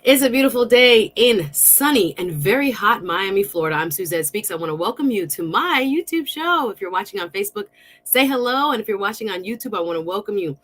It's a beautiful day in sunny and very hot Miami, Florida. I'm Suzette Speaks. I want to welcome you to my YouTube show. If you're watching on Facebook, say hello. And if you're watching on YouTube, I want to welcome you.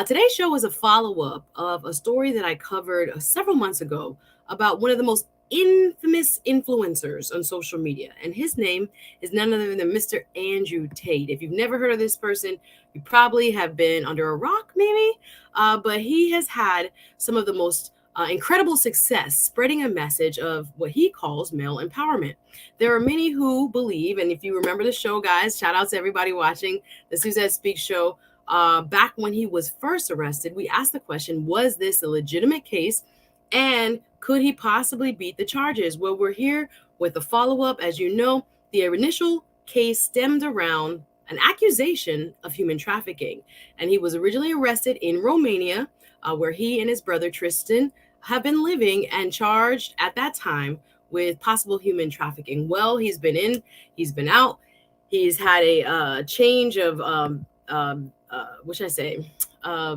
Today's show is a follow up of a story that I covered several months ago about one of the most infamous influencers on social media. And his name is none other than Mr. Andrew Tate. If you've never heard of this person, you probably have been under a rock, maybe. But he has had some of the most incredible success spreading a message of what he calls male empowerment. There are many who believe, and if you remember the show, guys, shout out to everybody watching the Suzette Speaks show. Back when he was first arrested, we asked the question, was this a legitimate case? And could he possibly beat the charges? Well, we're here with a follow up. As you know, the initial case stemmed around an accusation of human trafficking. And he was originally arrested in Romania, where he and his brother Tristan have been living and charged at that time with possible human trafficking. Well, he's been in, he's been out. He's had a change of, what should I say?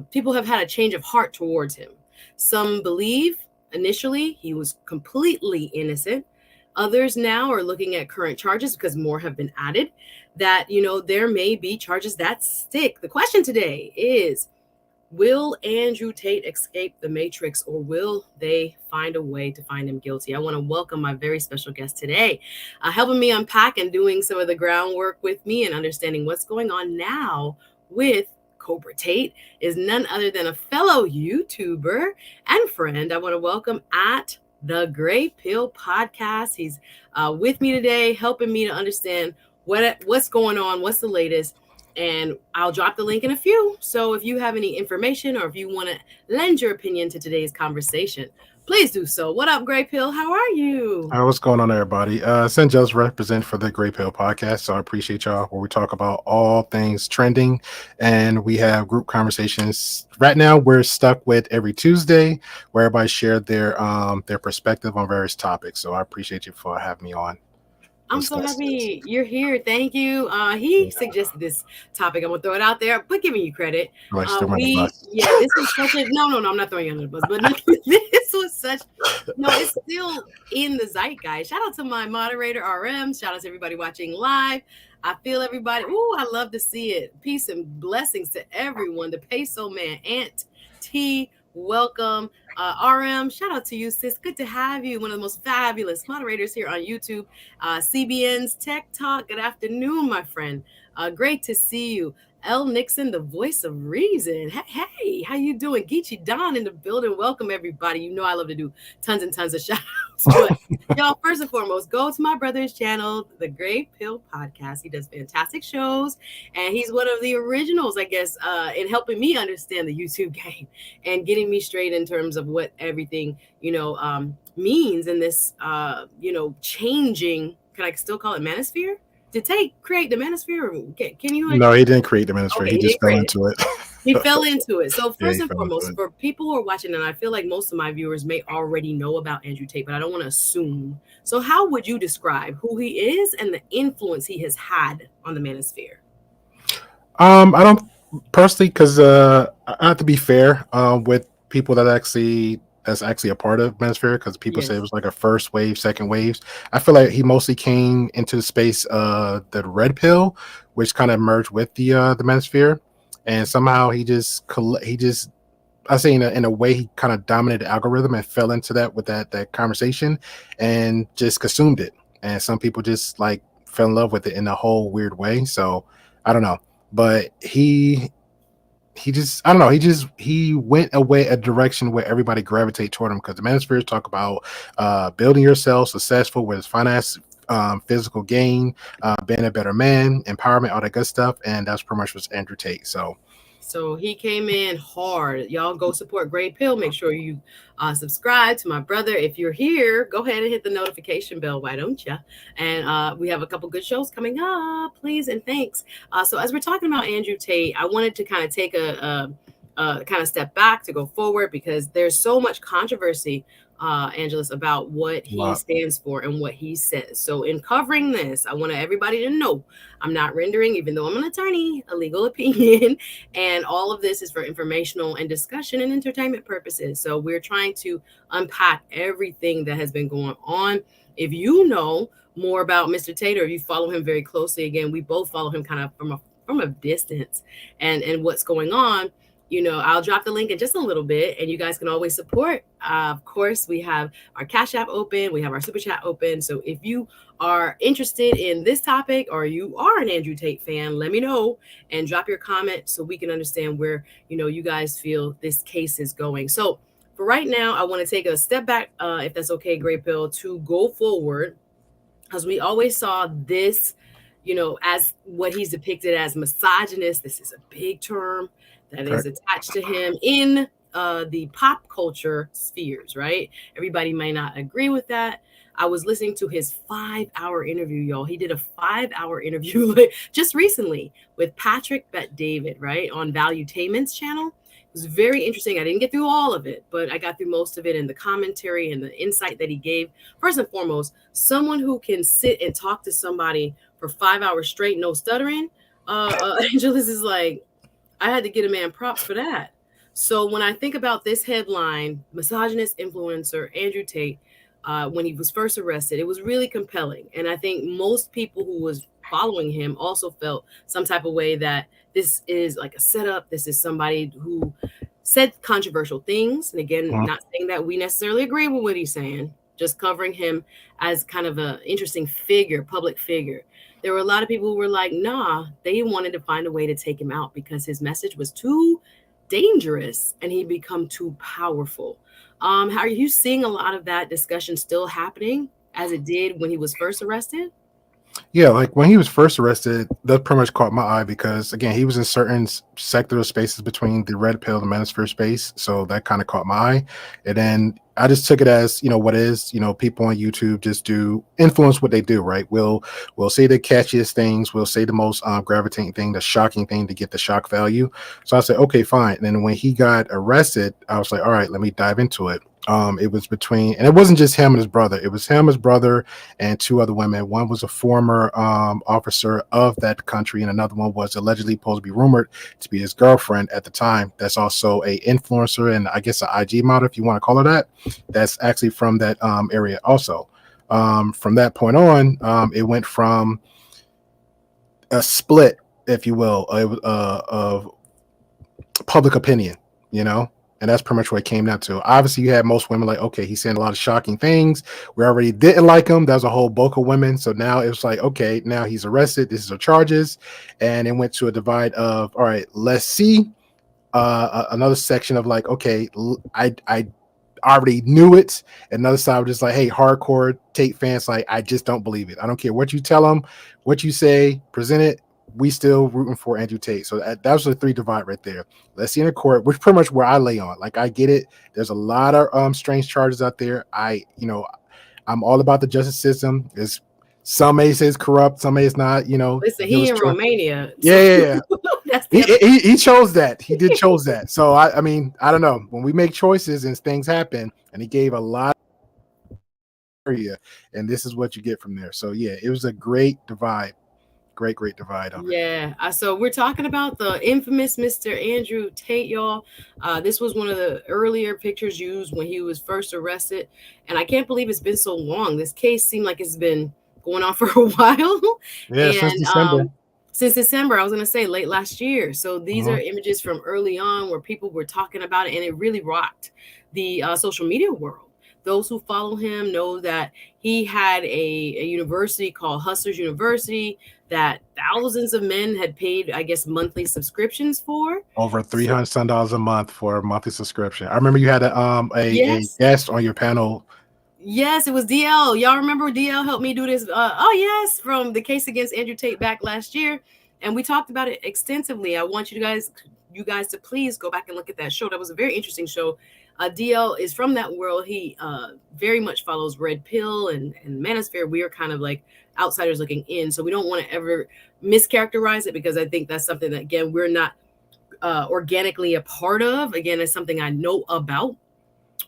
People have had a change of heart towards him. Some believe initially he was completely innocent. Others now are looking at current charges because more have been added, that, there may be charges that stick. The question today is, will Andrew Tate escape the matrix, or will they find a way to find him guilty? I want to welcome my very special guest today, helping me unpack and doing some of the groundwork with me and understanding what's going on now with Cobra Tate is none other than a fellow YouTuber and friend. I want to welcome at the Gray Pill Podcast. He's with me today, helping me to understand what's going on, what's the latest. And I'll drop the link in a few. So if you have any information or if you want to lend your opinion to today's conversation, please do so. What up, Gray Pill? How are you? What's going on, everybody? St. Joe's represent for the Gray Pill Podcast. So I appreciate y'all, where we talk about all things trending and we have group conversations. Right now, we're stuck with every Tuesday where everybody shared their perspective on various topics. So I appreciate you for having me on. I'm so happy you're here. Thank you. He suggested this topic. I'm gonna throw it out there, but giving you credit. This was such a no. I'm not throwing you under the bus, but this was such. No, it's still in the zeitgeist. Shout out to my moderator RM. Shout out to everybody watching live. I feel everybody. Ooh, I love to see it. Peace and blessings to everyone. The Peso Man, Aunt T. Welcome. RM, shout out to you, sis. Good to have you. One of the most fabulous moderators here on YouTube. CBN's Tech Talk. Good afternoon, my friend. Great to see you. L. Nixon, the voice of reason. Hey, how you doing? Geechee Don in the building. Welcome, everybody. You know I love to do tons and tons of shout outs. But y'all, first and foremost, go to my brother's channel, the Gray Pill Podcast. He does fantastic shows, and he's one of the originals, I guess, in helping me understand the YouTube game and getting me straight in terms of what everything, means in this, changing, can I still call it manosphere? Did Tate create the manosphere? Can you? No, he didn't create the manosphere. Okay, he just fell into it. He fell into it. So first Yeah, and foremost, for people who are watching, and I feel like most of my viewers may already know about Andrew Tate, but I don't want to assume. So how would you describe who he is and the influence he has had on the manosphere? I don't personally, because I have to be fair with people that's actually a part of Manosphere, because people say it was like a first wave, second waves. I feel like he mostly came into the space the red pill, which kind of merged with the Manosphere, and somehow he just I say in a way he kind of dominated the algorithm and fell into that with that conversation and just consumed it. And some people just like fell in love with it in a whole weird way. So I don't know, but he went away a direction where everybody gravitate toward him, because the manospheres talk about building yourself successful with finance, physical gain, being a better man, empowerment, all that good stuff, and that's pretty much what Andrew Tate. So he came in hard. Y'all go support Gray Pill. Make sure you subscribe to my brother. If you're here, go ahead and hit the notification bell. Why don't you? And we have a couple good shows coming up. Please and thanks. So as we're talking about Andrew Tate, I wanted to kind of take a kind of step back to go forward because there's so much controversy, Angelus, about what A he lot. stands for and what he says. So, in covering this, I want everybody to know I'm not rendering, even though I'm an attorney, a legal opinion. And all of this is for informational and discussion and entertainment purposes. So, we're trying to unpack everything that has been going on. If you know more about Mr. Tate, or if you follow him very closely, again, we both follow him kind of from a distance, and what's going on, I'll drop the link in just a little bit, and you guys can always support. Of course, we have our Cash App open, we have our Super Chat open. So if you are interested in this topic or you are an Andrew Tate fan, let me know and drop your comment so we can understand where you guys feel this case is going. So for right now, I want to take a step back, if that's okay, Great Pill, to go forward, because we always saw this, as what he's depicted as misogynist. This is a big term that is Correct. attached to him in the pop culture spheres, right? Everybody may not agree with that. I was listening to his 5 hour interview, y'all. He did a 5 hour interview just recently with Patrick Bet David, right, on Valuetainment's channel. It was very interesting. I didn't get through all of it, but I got through most of it, and the commentary and the insight that he gave. First and foremost, someone who can sit and talk to somebody for 5 hours straight, no stuttering. Angelus is like, I had to get a man props for that. So when I think about this headline, misogynist influencer Andrew Tate, when he was first arrested, it was really compelling. And I think most people who was following him also felt some type of way that this is like a setup. This is somebody who said controversial things. And again, Mhm. not saying that we necessarily agree with what he's saying, just covering him as kind of an interesting figure, public figure. There were a lot of people who were like, nah, they wanted to find a way to take him out because his message was too dangerous and he'd become too powerful. How are you seeing a lot of that discussion still happening as it did when he was first arrested? Yeah, like when he was first arrested, that pretty much caught my eye because again, he was in certain sector spaces between the red pill and manosphere space, so that kind of caught my eye. And then I just took it as what is people on YouTube just do influence what they do, right? We'll say the catchiest things, we'll say the most gravitating thing, the shocking thing to get the shock value. So I said, okay, fine. And then when he got arrested, I was like, all right, let me dive into it. It was between, and it wasn't just him and his brother. It was him, his brother, and two other women. One was a former officer of that country, and another one was allegedly supposed to be rumored to be his girlfriend at the time. That's also a influencer and I guess an IG model, if you want to call her that. That's actually from that area also. From that point on, it went from a split, if you will, of public opinion, you know, and that's pretty much what it came down to. Obviously, you had most women like, okay, he's saying a lot of shocking things. We already didn't like him. That was a whole bulk of women. So now it was like, okay, now he's arrested. This is our charges. And it went to a divide of, all right, let's see. Another section of like, okay, I already knew it. Another side was just like, hey, hardcore Tate fans, like, I just don't believe it. I don't care what you tell them, what you say, present it. We still rooting for Andrew Tate. So that was the three divide right there. Let's see in the court, which pretty much where I lay on. Like, I get it. There's a lot of strange charges out there. I'm all about the justice system. It's some may say it's corrupt, some may it's not. Listen, Give he us in choice. Romania, Yeah, so yeah, yeah. that's the He, other. he chose that. He did chose that. So I mean, I don't know. When we make choices and things happen, and he gave a lot of area, and this is what you get from there. So yeah, it was a great divide. Great divide of it. Yeah. So we're talking about the infamous Mr. Andrew Tate, y'all. This was one of the earlier pictures used when he was first arrested. And I can't believe it's been so long. This case seemed like it's been going on for a while. Yeah, since And December. since December, I was going to say late last year. So these are Mhm. images from early on where people were talking about it, and it really rocked the social media world. Those who follow him know that he had a university called Hustlers University that thousands of men had paid, I guess, monthly subscriptions for. Over three So, hundred some dollars a month for a monthly subscription. I remember you had a yes. guest on your panel. Yes, it was DL. Y'all remember DL helped me do this? Oh, yes, from the case against Andrew Tate back last year, and we talked about it extensively. I want you guys to please go back and look at that show. That was a very interesting show. DL is from that world. He very much follows Red Pill and Manosphere. We are kind of like outsiders looking in, so we don't want to ever mischaracterize it because I think that's something that again we're not organically a part of. Again, it's something I know about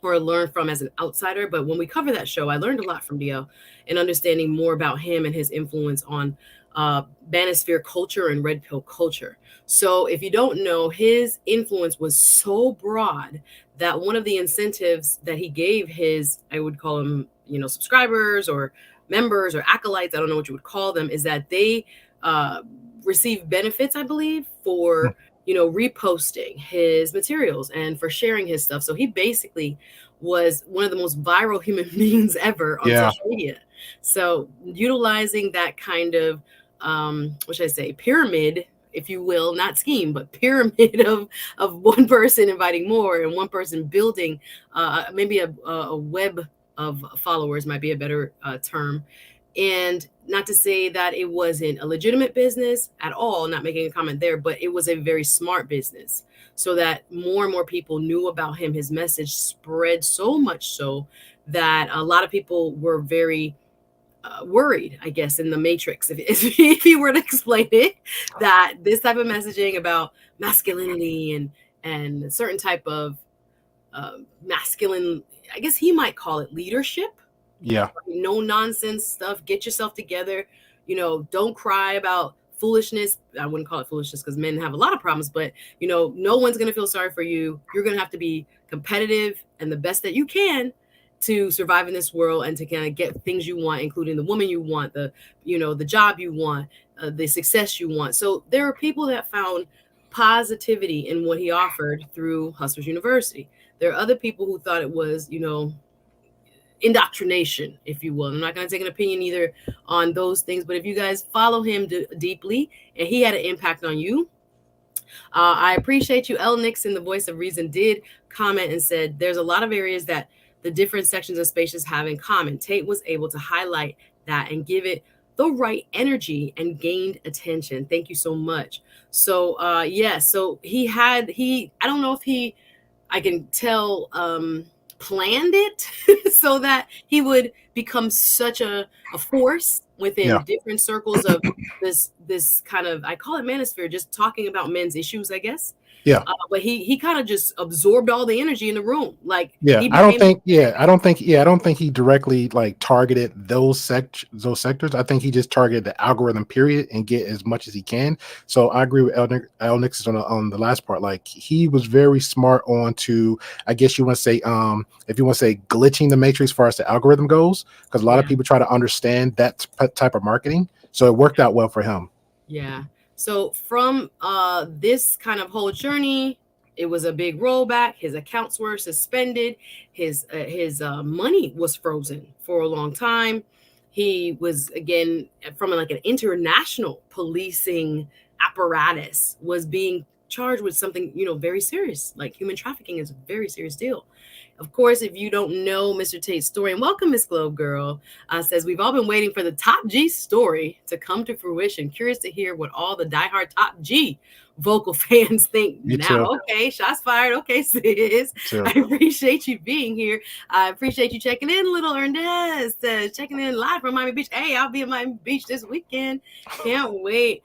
or learn from as an outsider. But when we cover that show, I learned a lot from DL and understanding more about him and his influence on Manosphere culture and red pill culture. So if you don't know, his influence was so broad that one of the incentives that he gave his, I would call them, subscribers or members or acolytes, I don't know what you would call them, is that they uh, receive benefits, I believe, for reposting his materials and for sharing his stuff. So he basically was one of the most viral human beings ever on Yeah. social media. So utilizing that kind of, what should I say, pyramid, if you will, not scheme, but pyramid of one person inviting more and one person building maybe a web of followers might be a better term. And not to say that it wasn't a legitimate business at all, not making a comment there, but it was a very smart business so that more and more people knew about him. His message spread so much so that a lot of people were very worried, I guess, in the matrix, if you were to explain it, that this type of messaging about masculinity and a certain type of masculine, I guess he might call it leadership, Yeah. no nonsense stuff. Get yourself together. Don't cry about foolishness. I wouldn't call it foolishness because men have a lot of problems, but no one's going to feel sorry for you. You're going to have to be competitive and the best that you can to survive in this world and to kind of get things you want, including the woman you want, the job you want, the success you want. So there are people that found positivity in what he offered through Hustlers University. There are other people who thought it was, indoctrination, if you will. I'm not going to take an opinion either on those things, but if you guys follow him deeply and he had an impact on you, I appreciate you. L. Nixon, the voice of reason, did comment and said there's a lot of areas that the different sections of spaces have in common. Tate was able to highlight that and give it the right energy and gained attention. Thank you so much. So so I don't know if I can tell planned it so that he would become such a force within Yeah. different circles of this kind of, I call it manosphere, just talking about men's issues, I guess. Yeah. But he kind of just absorbed all the energy in the room. Like Yeah, he I don't became think. Yeah, I don't think he directly like targeted those sectors. I think he just targeted the algorithm period and get as much as he can. So I agree with El Nixon on the last part. Like he was very smart on to, I guess you want to say, if you want to say glitching the matrix as far as the algorithm goes, because a lot of yeah. people try to understand that type of marketing. So it worked out well for him. Yeah. So from this kind of whole journey, it was a big rollback. His accounts were suspended. His money was frozen for a long time. He was again from like an international policing apparatus was being charged with something very serious. Like human trafficking is a very serious deal. Of course, if you don't know Mr. Tate's story, and welcome, Miss Globe Girl, says we've all been waiting for the Top G story to come to fruition. Curious to hear what all the diehard Top G vocal fans think Me now. too. Okay, shots fired. Okay, sis. I Too. appreciate you being here. I appreciate you checking in, little Ernest. Checking in live from Miami Beach. Hey, I'll be in Miami Beach this weekend. Can't wait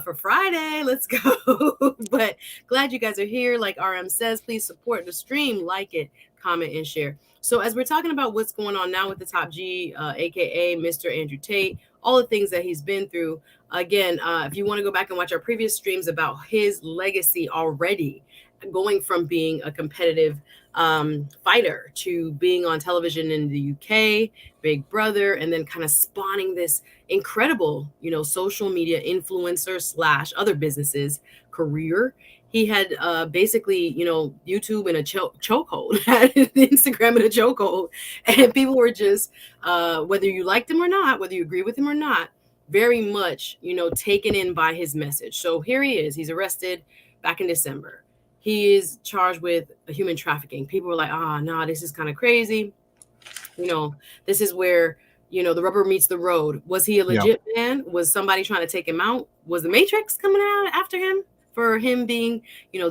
for Friday. Let's go. But glad you guys are here. Like RM says, please support the stream, like it, comment, and share. So as we're talking about what's going on now with the Top G, aka Mr. Andrew Tate, all the things that he's been through. Again, if you want to go back and watch our previous streams about his legacy already, going from being a competitive fighter to being on television in the UK, Big Brother, and then kind of spawning this incredible, social media influencer slash other businesses career. He had basically, YouTube in a chokehold, had Instagram in a chokehold, and people were just, whether you liked him or not, whether you agree with him or not, very much, taken in by his message. So here he is. He's arrested back in December. He is charged with human trafficking. People were like, no, this is kind of crazy. This is where, the rubber meets the road. Was he a Yeah. legit man? Was somebody trying to take him out? Was the Matrix coming out after him for him being,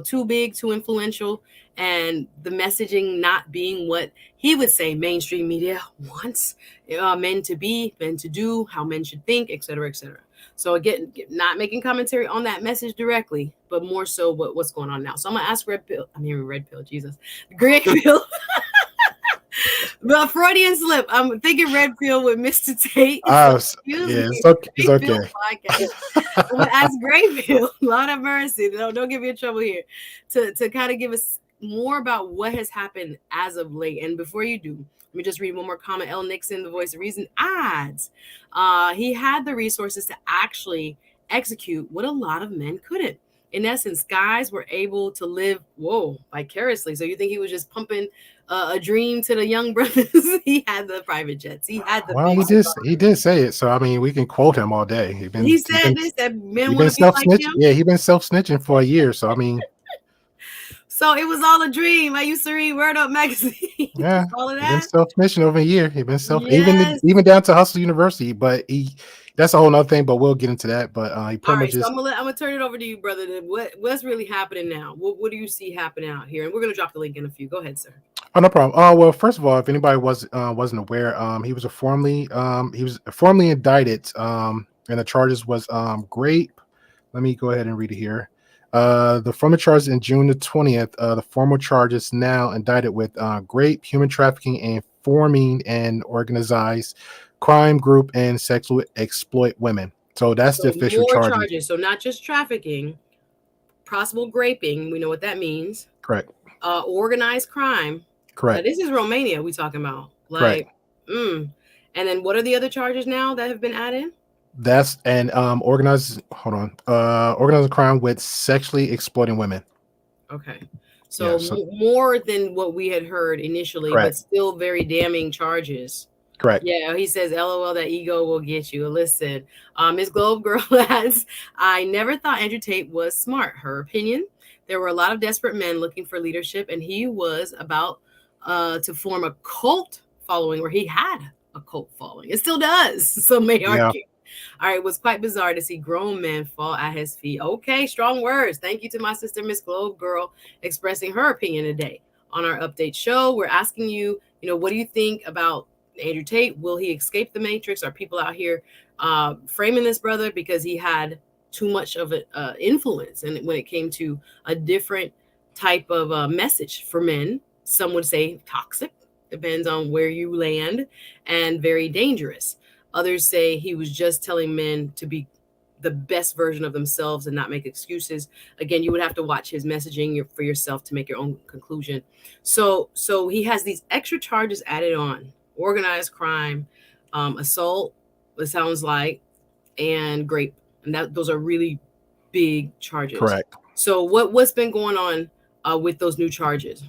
too big, too influential, and the messaging not being what he would say mainstream media wants men to be, men to do, how men should think, et cetera, et cetera. So again, not making commentary on that message directly, but more so what's going on now. So I'm gonna ask Red Pill. I'm hearing Red Pill. Jesus, Gray Pill. The Freudian slip. I'm thinking Red Pill with Mr. Tate. So excuse Yeah, me. it's Gray Pill okay. podcast. I'm gonna ask Gray Pill. Lord have mercy. Don't get me in trouble here. To kind of give us more about what has happened as of late. And before you do, let me just read one more comment. L. Nixon, the voice of reason, adds, he had the resources to actually execute what a lot of men couldn't. In essence, guys were able to live, vicariously. So you think he was just pumping a dream to the young brothers? He had the private jets. He had the Well, big he did say it, so I mean, we can quote him all day. he said this that men he want been to be self like snitch. him. Yeah, he been self snitching for a year. So I mean, So it was all a dream. I used to read Word Up magazine. yeah, All of he been that. self snitching over a year. He been self Yes. even down to Hustle University. But that's a whole other thing. But we'll get into that. But he All pretty much right. So just I'm gonna turn it over to you, brother. What's really happening now? What do you see happening out here? And we're gonna drop the link in a few. Go ahead, sir. oh, no problem. Oh well, first of all, if anybody wasn't aware, he was formally indicted. And the charges was great. Let me go ahead and read it here. The formal charges in June the 20th. The formal charges now indicted with rape, human trafficking, and forming an organized crime group and sexual exploit women. So that's the So official more charges. charges. So not just trafficking, possible graping. We know what that means. Correct. Organized crime. Correct. This is Romania we talking about. Correct. Like, and then what are the other charges now that have been added? That's and organized. Hold on. Organized crime with sexually exploiting women. Okay. Yeah. So So more than what we had heard initially, but correct. still very damning charges. Correct. Yeah, he says, LOL, that ego will get you. Listen, Miss Globe Girl adds, I never thought Andrew Tate was smart. Her opinion. There were a lot of desperate men looking for leadership, and he was about to form a cult following, or he had a cult following. It still does, some may Yeah. argue. All right, it was quite bizarre to see grown men fall at his feet. Okay, strong words. Thank you to my sister, Miss Globe Girl, expressing her opinion today on our update show. We're asking you, what do you think about Andrew Tate? Will he escape the matrix? Are people out here framing this brother because he had too much of an influence? And when it came to a different type of message for men, some would say toxic, depends on where you land, and very dangerous. Others say he was just telling men to be the best version of themselves and not make excuses. Again, you would have to watch his messaging for yourself to make your own conclusion. So he has these extra charges added on: organized crime, assault, it sounds like, and rape. And those are really big charges. Correct. So what's been going on with those new charges?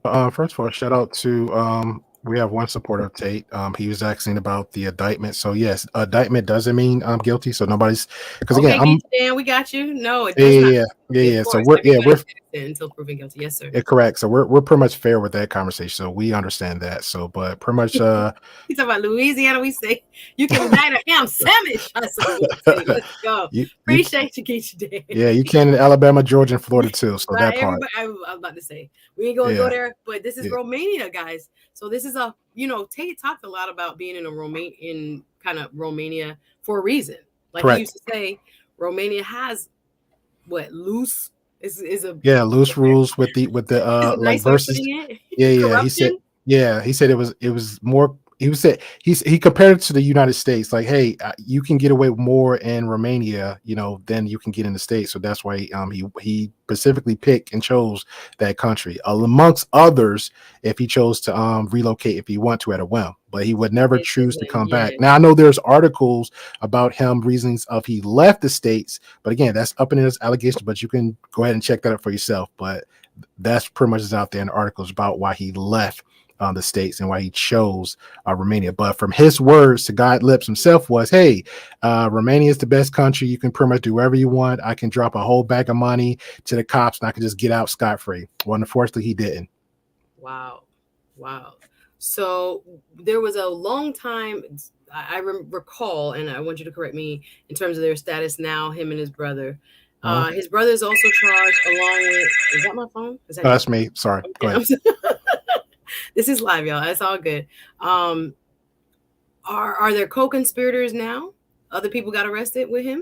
First of all, shout out to we have one supporter of Tate. He was asking about the indictment. So yes, indictment doesn't mean I'm guilty. So nobody's because again, Okay, I'm Dan, we got you. No, it yeah, does not. yeah, yeah, Okay, yeah. of So course, we're everybody's innocent until proven guilty. Yes, sir. correct. So we're pretty much fair with that conversation. So we understand that. So but pretty much You talk about Louisiana, we say you can indict a ham sandwich. That's what we say. Let's go. you Appreciate you, get you, Dan. yeah, you can in Alabama, Georgia, and Florida too. So Right, that part. everybody. I was about to say we ain't gonna go Yeah. there, but this is Yeah. Romania, guys. So this is Tate talked a lot about being in kind of Romania for a reason. Like he Correct. used to say, Romania has what loose is a Yeah, loose rules with the is a like nice way of versus putting it. yeah, yeah. He said Corruption. yeah, he said it was more he said he compared it to the United States like hey, you can get away with more in Romania, than you can get in the States. So that's why he specifically picked and chose that country amongst others if he chose to relocate if he want to at a whim, but he would never choose to come Yeah. back. Now I know there's articles about him reasons of he left the States, but again, that's up in his allegations, but you can go ahead and check that up for yourself. But that's pretty much is out there in the articles about why he left the States and why he chose Romania. But from his words to God lips himself was, hey, Romania is the best country. You can pretty much do whatever you want. I can drop a whole bag of money to the cops and I can just get out scot-free. Well, unfortunately, he didn't. Wow. So there was a long time, I recall, and I want you to correct me in terms of their status now, him and his brother. His brother is also charged along with, is that my phone? Is that No, you? that's me. Sorry. Go ahead. This is live, y'all. It's all good. Are there co-conspirators now? other people got arrested with him?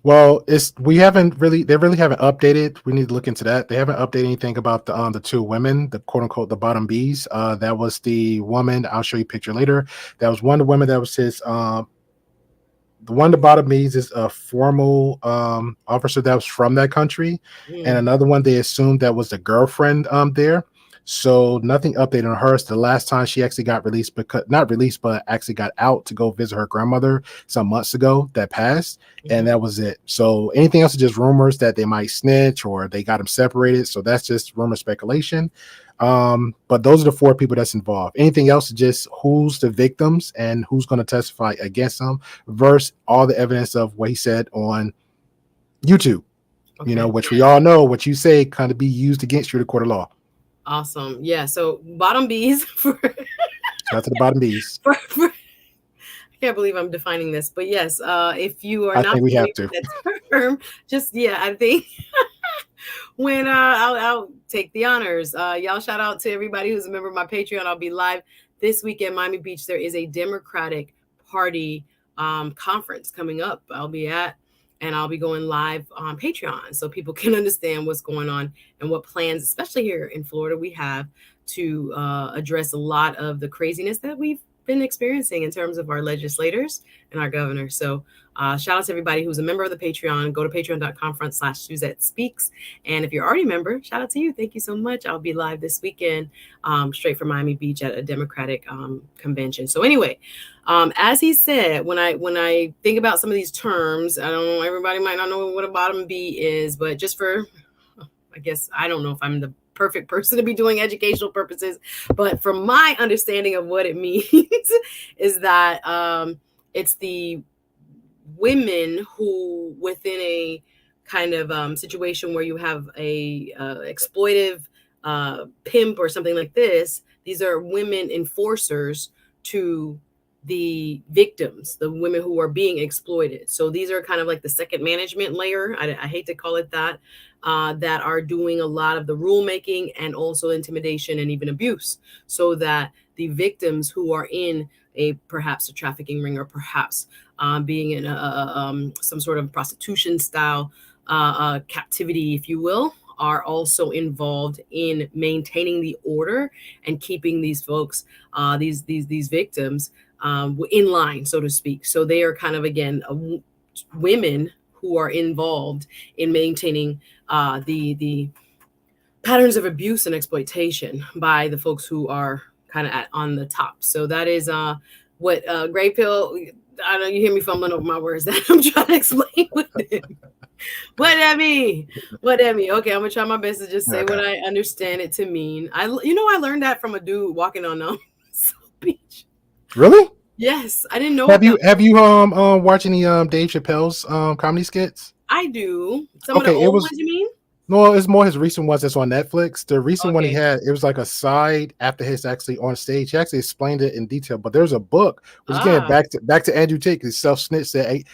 Well, it's we haven't really they really haven't updated. We need to look into that. They haven't updated anything about the two women, the quote unquote the bottom Bs. That was the woman. I'll show you a picture later. That was one of the women that was his the one the bottom means is a formal officer that was from that country, and Mm, another one they assumed that was the girlfriend there. So nothing updated on her. So the last time she actually got released, because not released, but actually got out to go visit her grandmother some months ago that passed, and mhm. that was it. So anything else is just rumors that they might snitch or they got them separated. So that's just rumor speculation. But those are the four people that's involved. Anything else is just who's the victims and who's going to testify against them versus all the evidence of what he said on YouTube, Okay. which we all know what you say kind of be used against you in the court of law. Awesome. Yeah. So bottom B's for, Shout out to the bottom B's. for I can't believe I'm defining this, but yes, if you are I not think we have familiar to. with that term, just yeah, I think when I'll take the honors. Y'all shout out to everybody who's a member of my Patreon. I'll be live this weekend, Miami Beach. There is a Democratic Party conference coming up. I'll be at, and I'll be going live on Patreon so people can understand what's going on and what plans, especially here in Florida, we have to address a lot of the craziness that we've been experiencing in terms of our legislators and our governor. So shout out to everybody who's a member of the Patreon. Go to patreon.com/Suzette Speaks. And if you're already a member, shout out to you. Thank you so much. I'll be live this weekend, straight from Miami Beach at a Democratic convention. So anyway, as he said, when I think about some of these terms, I don't know, everybody might not know what a bottom B is, but just for, I guess, I don't know if I'm the perfect person to be doing educational purposes, but from my understanding of what it means is that it's the women who within a kind of situation where you have a exploitive pimp or something like this, these are women enforcers to the victims, the women who are being exploited. So these are kind of like the second management layer, I hate to call it that, that are doing a lot of the rulemaking and also intimidation and even abuse, so that the victims who are in a perhaps a trafficking ring or perhaps being in some sort of prostitution style captivity, if you will, are also involved in maintaining the order and keeping these folks, these victims, in line, so to speak. So they are kind of again women who are involved in maintaining the patterns of abuse and exploitation by the folks who are kind of on the top. So that is what Gray Pill. I know you hear me fumbling over my words that I'm trying to explain with it. What that mean? What that mean? Okay, I'm gonna try my best to just say Okay. what I understand it to mean. I learned that from a dude walking on South Beach. Really? Yes, I didn't know Have what that you was. have you watched any Dave Chappelle's comedy skits? I do. Some of the Okay, it old was ones, you mean? no, it's more his recent ones that's on Netflix. The recent one he Okay. had, it was like a side after his actually on stage. He actually explained it in detail. But there's a book, which again Ah. back to Andrew Tate, because self snitch said, hey,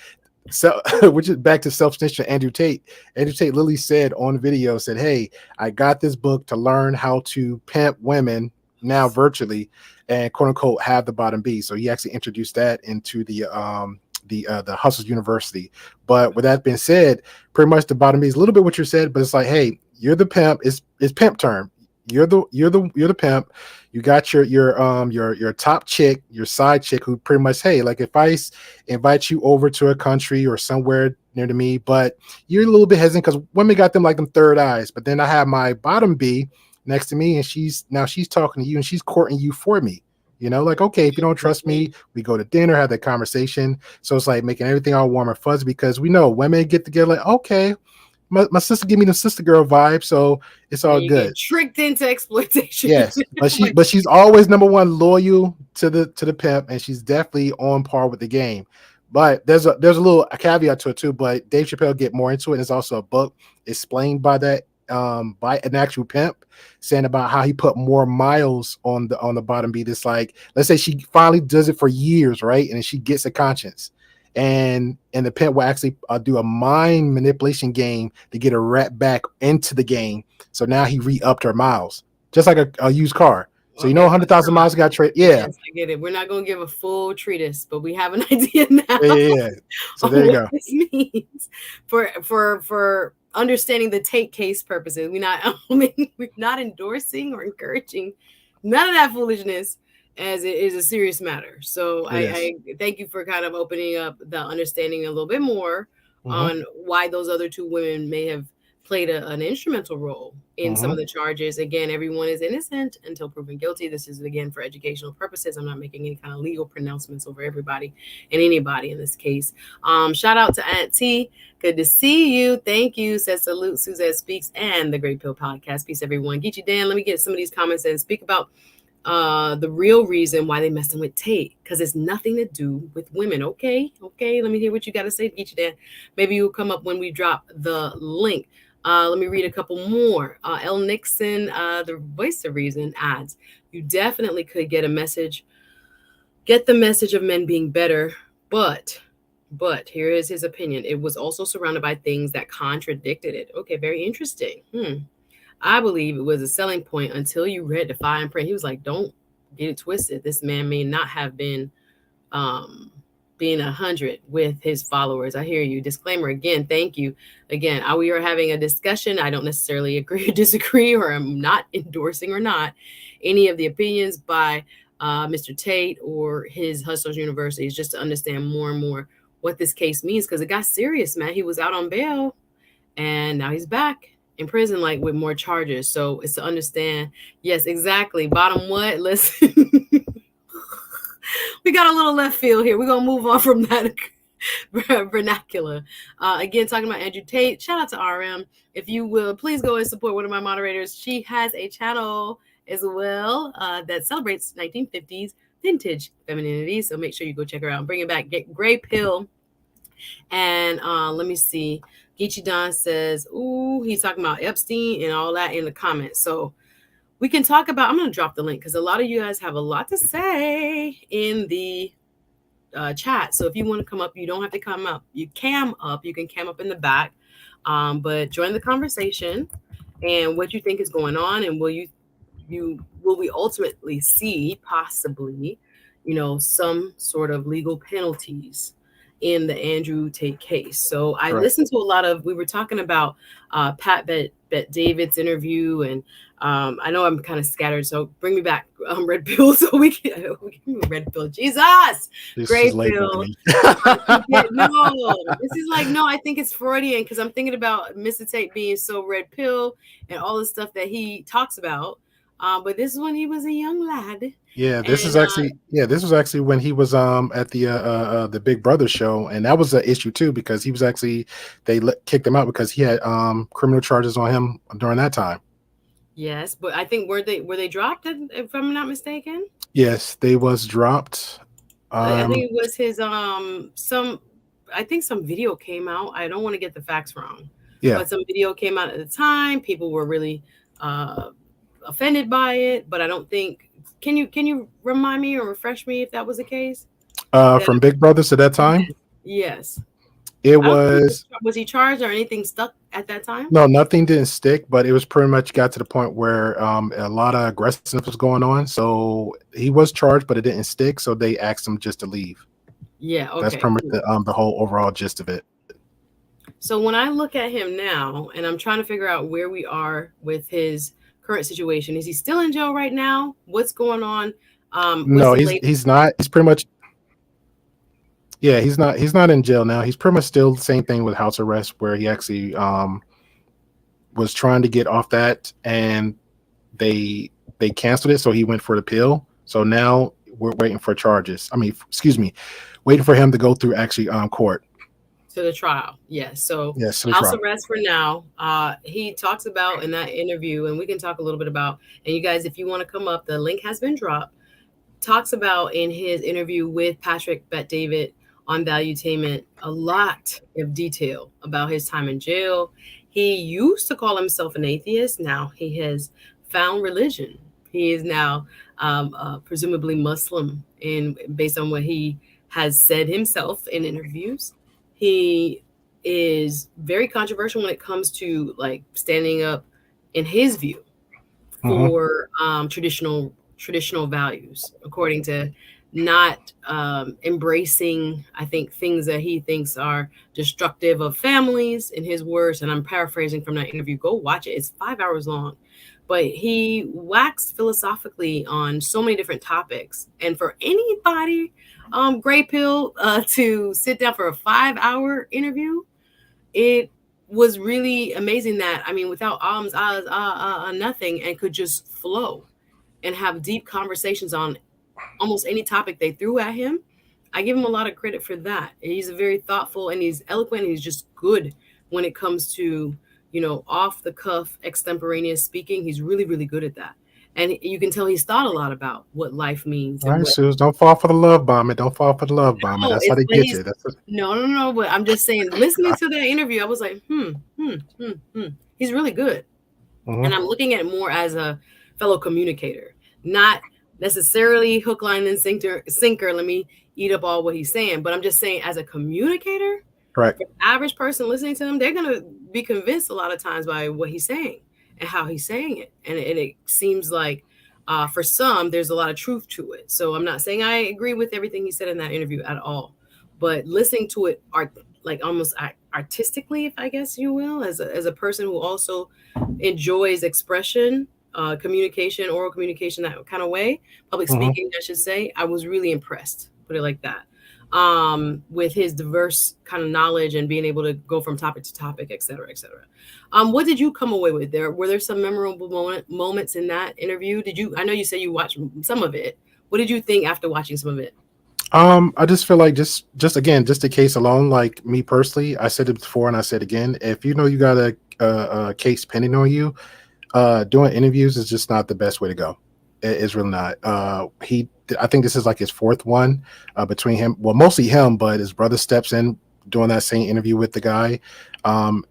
so which is back to self snitch to Andrew Tate. Andrew Tate literally said on video, said, "Hey, I got this book to learn how to pimp women now virtually, and quote unquote have the bottom B." So he actually introduced that into the Hustles University. But with that being said, pretty much the bottom B is a little bit what you said, but it's like, hey, you're the pimp. It's pimp term. You're the pimp. You got your top chick, your side chick, who pretty much, hey, like if I invite you over to a country or somewhere near to me, but you're a little bit hesitant because women got them like them third eyes. But then I have my bottom B next to me, and she's talking to you and she's courting you for me. Like, okay, if you don't trust Mhm. me, we go to dinner, have that conversation. So it's like making everything all warm and fuzzy because we know women get together like, okay, my sister give me the sister girl vibe, so it's all And you good. get tricked into exploitation. Yes, but Like, she's always number one loyal to the pimp, and she's definitely on par with the game. But there's a little a caveat to it too. But Dave Chappelle get more into it. There's also a book explained by that by an actual pimp saying about how he put more miles on the bottom beat. It's like, let's say she finally does it for years, right, and she gets a conscience. And the pimp will actually do a mind manipulation game to get her right back into the game. So now he re-upped her miles, just like a used car. So you know, Okay, 100,000 miles got traded. Yeah, yes, I get it. We're not gonna give a full treatise, but we have an idea now yeah. So on there you what go. this means for understanding the Tate case purposes. We're not I mean, we're not endorsing or encouraging none of that foolishness as it is a serious matter. So It is. I thank you for kind of opening up the understanding a little bit more Mm-hmm. on why those other two women may have played an instrumental role in some Mm-hmm. of the charges. Again, everyone is innocent until proven guilty. This is, again, for educational purposes. I'm not making any kind of legal pronouncements over everybody and anybody in this case. Shout out to Aunt T. Good to see you. Thank you. Says salute, Suzette Speaks, and the Great Pill Podcast. Peace, everyone. Geechee Dan, let me get some of these comments and speak about the real reason why they messing with Tate, because it's nothing to do with women. Okay, let me hear what you got to say, Geechee Dan. Maybe you'll come up when we drop the link. Let me read a couple more. L. Nixon, the voice of reason, adds, you definitely could get the message of men being better, but here is his opinion. It was also surrounded by things that contradicted it. Okay, very interesting. I believe it was a selling point until you read the fine print. He was like, don't get it twisted. This man may not have been um, being 100 with his followers. I hear you. Disclaimer again. Thank you. Again, we are having a discussion. I don't necessarily agree or disagree, or I'm not endorsing or not any of the opinions by Mr. Tate or his Hustlers University. It's just to understand more and more what this case means, because it got serious, man. He was out on bail and now he's back in prison, like with more charges. So it's to understand. Yes, exactly. Bottom what? Listen. We got a little left field here. We're gonna move on from that vernacular. Again, talking about Andrew Tate. Shout out to RM. If you will, please go and support one of my moderators. She has a channel as well that celebrates 1950s vintage femininity. So make sure you go check her out and bring it back. Get Gray Pill. And let me see. Geechee Don says, ooh, he's talking about Epstein and all that in the comments. So we can talk about, I'm going to drop the link because a lot of you guys have a lot to say in the chat. So if you want to come up, you don't have to come up. You can cam up in the back, but join the conversation and what you think is going on, and will we ultimately see possibly, some sort of legal penalties in the Andrew Tate case. So I Correct. listened to a lot of, we were talking about Pat Bet David's interview, and I know I'm kind of scattered, so bring me back, Red Pill, so we can Red Pill. Jesus, She's Gray labeling Pill. me. No, this is like, no, I think it's Freudian because I'm thinking about Mr. Tate being so red pill and all the stuff that he talks about. But this is when he was a young lad. Yeah, And this was actually when he was at the Big Brother show, and that was an issue too because he was actually kicked him out because he had criminal charges on him during that time. yes, but I think were they dropped, if I'm not mistaken? Yes, they was dropped. I think it was his some I think some video came out. I don't want to get the facts wrong. Yeah, But some video came out at the time. People were really offended by it, but I don't think, can you remind me or refresh me if that was the case? That from Big Brothers at that time, yes. it I don't think was was he charged or anything stuck at that time? no, nothing didn't stick, but it was pretty much got to the point where a lot of aggressiveness was going on. So he was charged, but it didn't stick. So they asked him just to leave. Yeah, That's okay, pretty much cool. the whole overall gist of it. So when I look at him now and I'm trying to figure out where we are with his current situation, is he still in jail right now? What's going on? What's No, the he's latest? he's not. He's pretty much he's not in jail now. He's pretty much still the same thing with house arrest, where he actually was trying to get off that, and they canceled it, so he went for the appeal. So now we're waiting for charges. I mean, excuse me, waiting for him to go through actually court. To the trial? Yes. So Yes, to the house trial. arrest for now. He talks about in that interview, and we can talk a little bit about, and you guys, if you want to come up, the link has been dropped. Talks about in his interview with Patrick Bet David on Valuetainment a lot of detail about his time in jail. He used to call himself an atheist. Now he has found religion. He is now presumably Muslim, in based on what he has said himself in interviews. He is very controversial when it comes to like standing up, in his view, Hmm. for traditional traditional values, according to not embracing, I think, things that he thinks are destructive of families, in his words. And I'm paraphrasing from that interview. Go watch it. It's 5 hours long. But he waxed philosophically on so many different topics. And for anybody, gray pill, to sit down for a 5 hour interview, it was really amazing that, I mean, without alms, nothing, and could just flow and have deep conversations on almost any topic they threw at him. I give him a lot of credit for that. He's a very thoughtful, and he's eloquent, and he's just good when it comes to, off the cuff, extemporaneous speaking. He's really, really good at that. And you can tell he's thought a lot about what life means All and right, what. Suze, don't fall for the love bombing. Don't fall for the love bombing. No, That's how it's they but get he's you. That's what, no, no, no. But I'm just saying, listening to that interview, I was like, he's really good. And mhm. I'm looking at it more as a fellow communicator, not necessarily hook, line, and sinker. Let me eat up all what he's saying, but I'm just saying, as a communicator, Correct. the average person listening to him, they're gonna be convinced a lot of times by what he's saying and how he's saying it, and it seems like, for some, there's a lot of truth to it. So I'm not saying I agree with everything he said in that interview at all, but listening to it like almost artistically, if I guess you will, as a person who also enjoys expression, communication, oral communication, that kind of way, public Hmm. speaking, I should say. I was really impressed, put it like that, with his diverse kind of knowledge and being able to go from topic to topic, et cetera, et cetera. What did you come away with there? Were there some memorable moments in that interview? I know you said you watched some of it. What did you think after watching some of it? I just feel like just again, just the case alone, like me personally, I said it before and I said again, if you know you got a case pending on you, doing interviews is just not the best way to go. It's really not. I think this is like his fourth one between him. Well, mostly him, but his brother steps in doing that same interview with the guy.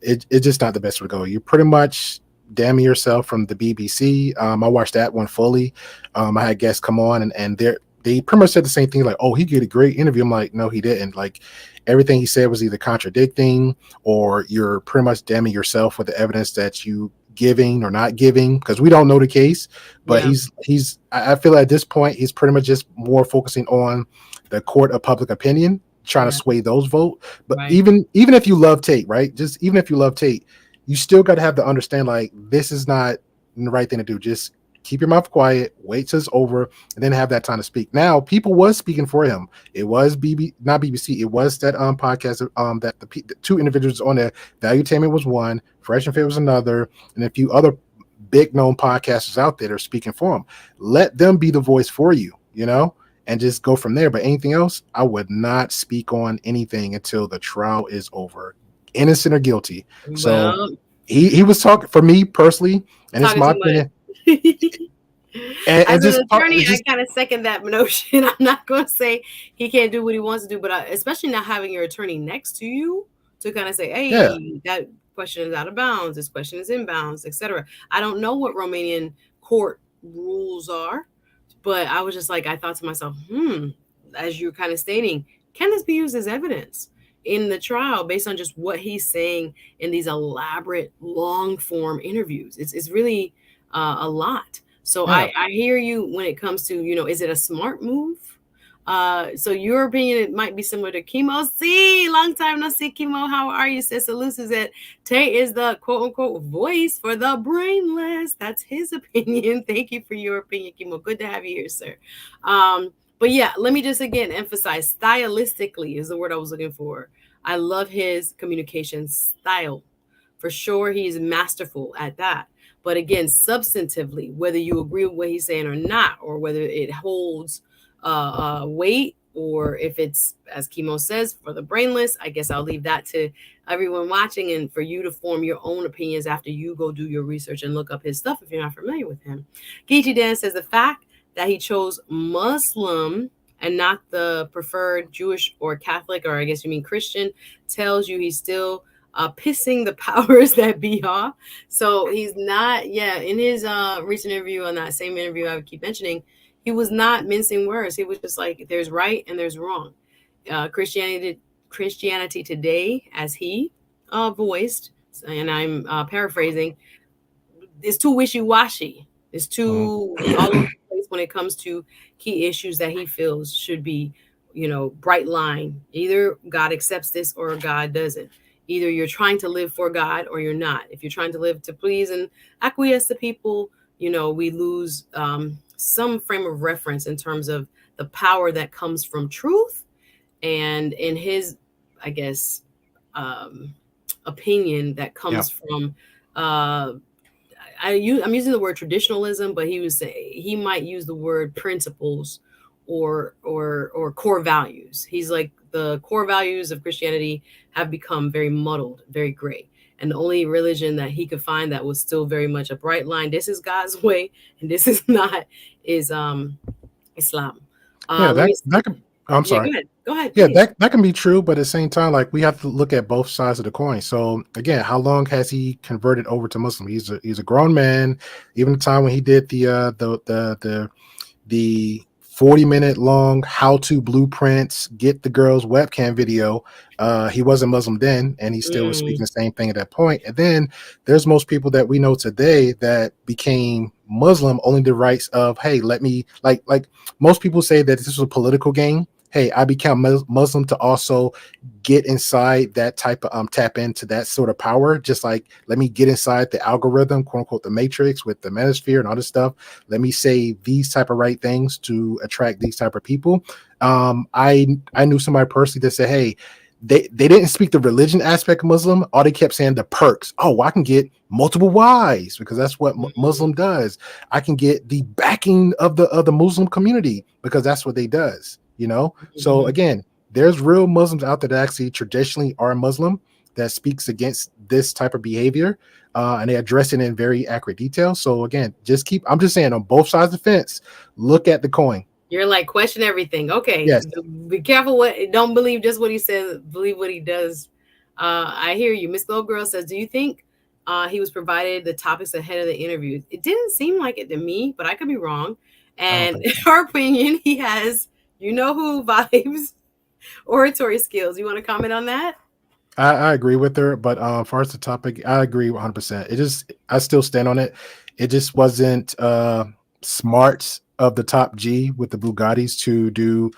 It's just not the best way to go. You pretty much damning yourself from the BBC. I watched that one fully. I had guests come on and they pretty much said the same thing, like, oh, he did a great interview. I'm like, no, he didn't. Like everything he said was either contradicting or you're pretty much damning yourself with the evidence that you giving or not giving, because we don't know the case. But Yeah, I feel at this point he's pretty much just more focusing on the court of public opinion, trying to yeah, sway those vote. But right, even if you love Tate, right, just even if you love Tate, you still got to have to understand, like, this is not the right thing to do. Just keep your mouth quiet, wait till it's over, and then have that time to speak. Now, people was speaking for him. It was not BBC. It was that podcast that the two individuals on there. Valuetainment was one, Fresh and Fit was another, and a few other big known podcasters out there that are speaking for him. Let them be the voice for you, and just go from there. But anything else, I would not speak on anything until the trial is over, innocent or guilty. So well, he was talking for me personally, and it's talking my too opinion. much. And As an just attorney, I just kind of second that notion. I'm not going to say he can't do what he wants to do, but especially not having your attorney next to you to kind of say, yeah, "Hey, that question is out of bounds. This question is in bounds," etc. I don't know what Romanian court rules are, but I was just like, I thought to myself, as you're kind of stating, can this be used as evidence in the trial based on just what he's saying in these elaborate long form interviews? It's really a lot. So yeah. I hear you when it comes to, is it a smart move? So your opinion, it might be similar to Chemo. See, long time no see, Chemo. How are you? Says Salusa that Tate is the quote unquote voice for the brainless. That's his opinion. Thank you for your opinion, Chemo. Good to have you here, sir. But yeah, let me just again emphasize, stylistically is the word I was looking for. I love his communication style. For sure, he's masterful at that. But again, substantively, whether you agree with what he's saying or not, or whether it holds weight, or if it's, as Chemo says, for the brainless, I guess I'll leave that to everyone watching and for you to form your own opinions after you go do your research and look up his stuff if you're not familiar with him. Geechee Dan says the fact that he chose Muslim and not the preferred Jewish or Catholic, or I guess you mean Christian, tells you he's still pissing the powers that be off. So he's not, yeah, in his recent interview, on that same interview I would keep mentioning, he was not mincing words. He was just like, there's right and there's wrong. Christianity today, as he voiced, and I'm paraphrasing, it's too wishy-washy. It's Mhm. too all over the place when it comes to key issues that he feels should be, bright line. Either God accepts this or God doesn't. Either you're trying to live for God or you're not. If you're trying to live to please and acquiesce to people, we lose some frame of reference in terms of the power that comes from truth. And in his, I guess, um, opinion, that Yeah. comes from uh, I'm using the word traditionalism, but he might use the word principles or core values. He's like, the core values of Christianity have become very muddled, very gray. And the only religion that he could find that was still very much a bright line, this is God's way and this is not, is Islam. Yeah, Let me that could, I'm Yeah, sorry. go ahead. Go ahead, Yeah, please. that can be true, but at the same time, like we have to look at both sides of the coin. So again, how long has he converted over to Muslim? He's a grown man. Even the time when he did the 40-minute long how to blueprints get the girl's webcam video, he wasn't Muslim then, and he still was Mm, speaking the same thing at that point. And then there's most people that we know today that became Muslim only the rights of, hey, let me, like most people say that this was a political game. Hey, I became Muslim to also get inside that type of tap into that sort of power. Just like, let me get inside the algorithm, quote unquote, the matrix with the manosphere and all this stuff. Let me say these type of right things to attract these type of people. I knew somebody personally that said, hey, they didn't speak the religion aspect of Muslim. All they kept saying the perks. Oh, I can get multiple wives because that's what mm, Muslim does. I can get the backing of the Muslim community because that's what they does. So mhm. again, there's real Muslims out there that actually traditionally are Muslim that speaks against this type of behavior, and they address it in very accurate detail. So again, I'm just saying on both sides of the fence, look at the coin. You're like, question everything. Okay, Yes. be careful. Don't believe just what he says. Believe what he does. I hear you. Miss Gold Girl says, do you think he was provided the topics ahead of the interview? It didn't seem like it to me, but I could be wrong. I don't And think in so. our opinion, he has, who vibes, oratory skills. You want to comment on that? I agree with her, but as far as the topic, I agree 100%. I still stand on it. It just wasn't smart of the top G with the Bugattis to do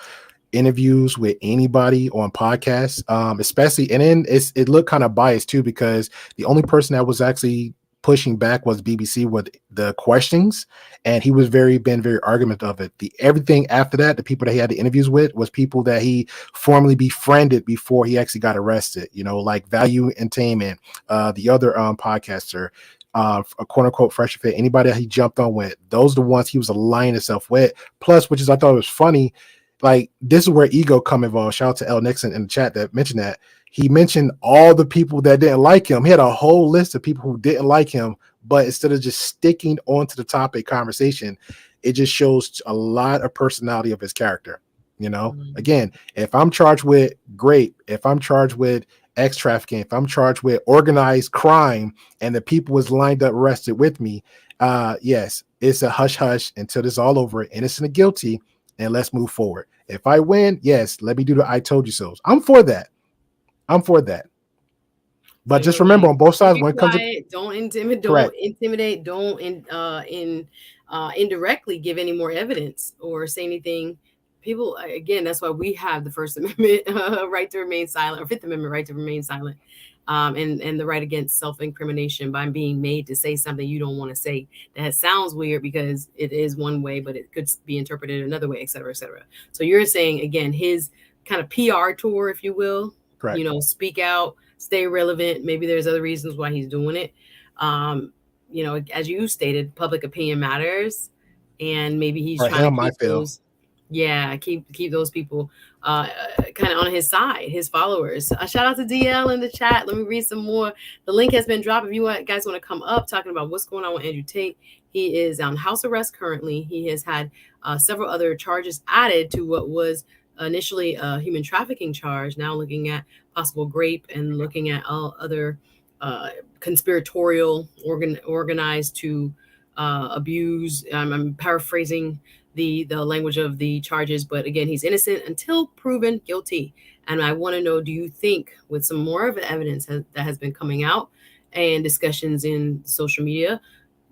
interviews with anybody on podcasts, especially, and then it looked kind of biased too because the only person that was actually pushing back was BBC with the questions, and he was very argument of it. The everything after that, the people that he had the interviews with was people that he formerly befriended before he actually got arrested. Like Value Entertainment, the other podcaster, a quote unquote fresh fit, anybody that he jumped on with, those are the ones he was aligning himself with. Plus, which is I thought was funny, like this is where ego come involved. Shout out to L Nixon in the chat that mentioned that. He mentioned all the people that didn't like him. He had a whole list of people who didn't like him, but instead of just sticking onto the topic conversation, it just shows a lot of personality of his character. Mm. Again, if I'm charged with rape, if I'm charged with ex trafficking, if I'm charged with organized crime, and the people was lined up arrested with me, yes, it's a hush hush until this is all over, innocent or guilty, and let's move forward. If I win, yes, let me do the I told you so. I'm for that. I'm for that. So But you're just remember like, on both sides keep when it it comes to quiet. Don't correct. intimidate. Don't indirectly give any more evidence or say anything. People, again, that's why we have the First Amendment right to remain silent, or Fifth Amendment right to remain silent, and the right against self incrimination by being made to say something you don't want to say. That sounds weird because it is one way, but it could be interpreted another way, et cetera, et cetera. So you're saying again his kind of PR tour, if you will, Correct. speak out, stay relevant. Maybe there's other reasons why he's doing it. Um, as you stated, public opinion matters, and maybe he's For trying to him, I keep feel. those, yeah, keep those people kind of on his side, his followers. Shout out to DL in the chat. Let me read some more. The link has been dropped. If you guys want to come up talking about what's going on with Andrew Tate, he is on house arrest currently. He has had several other charges added to what was initially a human trafficking charge. Now looking at possible rape and looking at all other uh, conspiratorial organized to abuse. I'm paraphrasing the language of the charges, but again, he's innocent until proven guilty. And I want to know, do you think, with some more of the evidence that has been coming out and discussions in social media,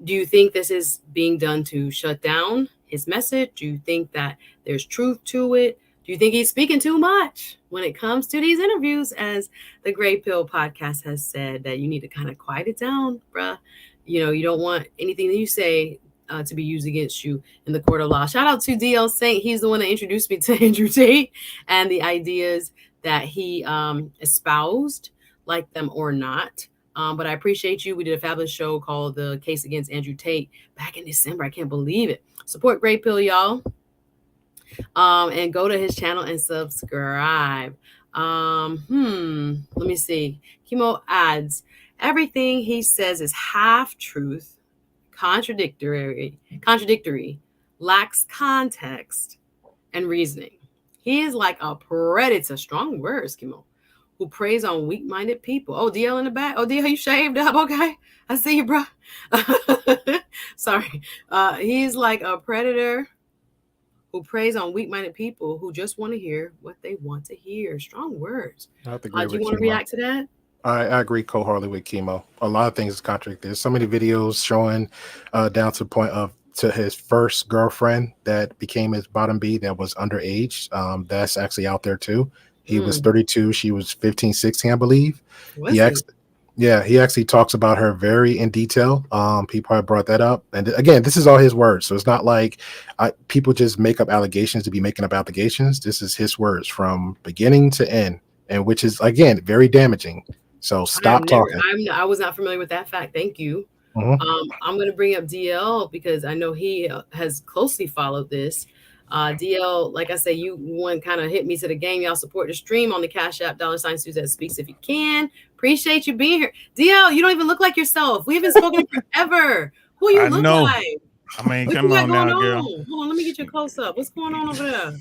do you think this is being done to shut down his message? Do you think that there's truth to it? Do you think he's speaking too much when it comes to these interviews? As the Gray Pill podcast has said, that you need to kind of quiet it down, bruh. You don't want anything that you say to be used against you in the court of law. Shout out to DL Saint. He's the one that introduced me to Andrew Tate and the ideas that he espoused, like them or not. But I appreciate you. We did a fabulous show called The Case Against Andrew Tate back in December. I can't believe it. Support Great Pill, y'all. And go to his channel and subscribe. Let me see. Chemo adds, everything he says is half truth, contradictory, lacks context and reasoning. He is like a predator, strong words, Chemo, who preys on weak-minded people. Oh, DL in the back. Oh, DL, you shaved up. Okay, I see you, bro. Sorry. He's like a predator who preys on weak-minded people who just want to hear what they want to hear. Strong words. I have to agree Do you with want to Chemo. react to that? I agree wholeheartedly with Chemo. A lot of things is contradicted. There's so many videos showing down to the point of to his first girlfriend that became his bottom B that was underage. That's actually out there too. He was 32. She was 15, 16, I believe. Was he? Yeah, he actually talks about her very in detail. People have brought that up, and again, this is all his words, so it's not like people just make up allegations to be making up allegations. This is his words from beginning to end, and which is again very damaging. So stop talking. I was not familiar with that fact. Thank you. Mhm. I'm going to bring up DL because I know he has closely followed this. DL, like I say, you one kind of hit me to the game. Y'all support the stream on the Cash App, $ Suzette Speaks if you can. Appreciate you being here. DL, you don't even look like yourself. We haven't spoken in forever. Who you look like? I mean, what come you got on going now, girl. Hold on, let me get you a close up. What's going on over there?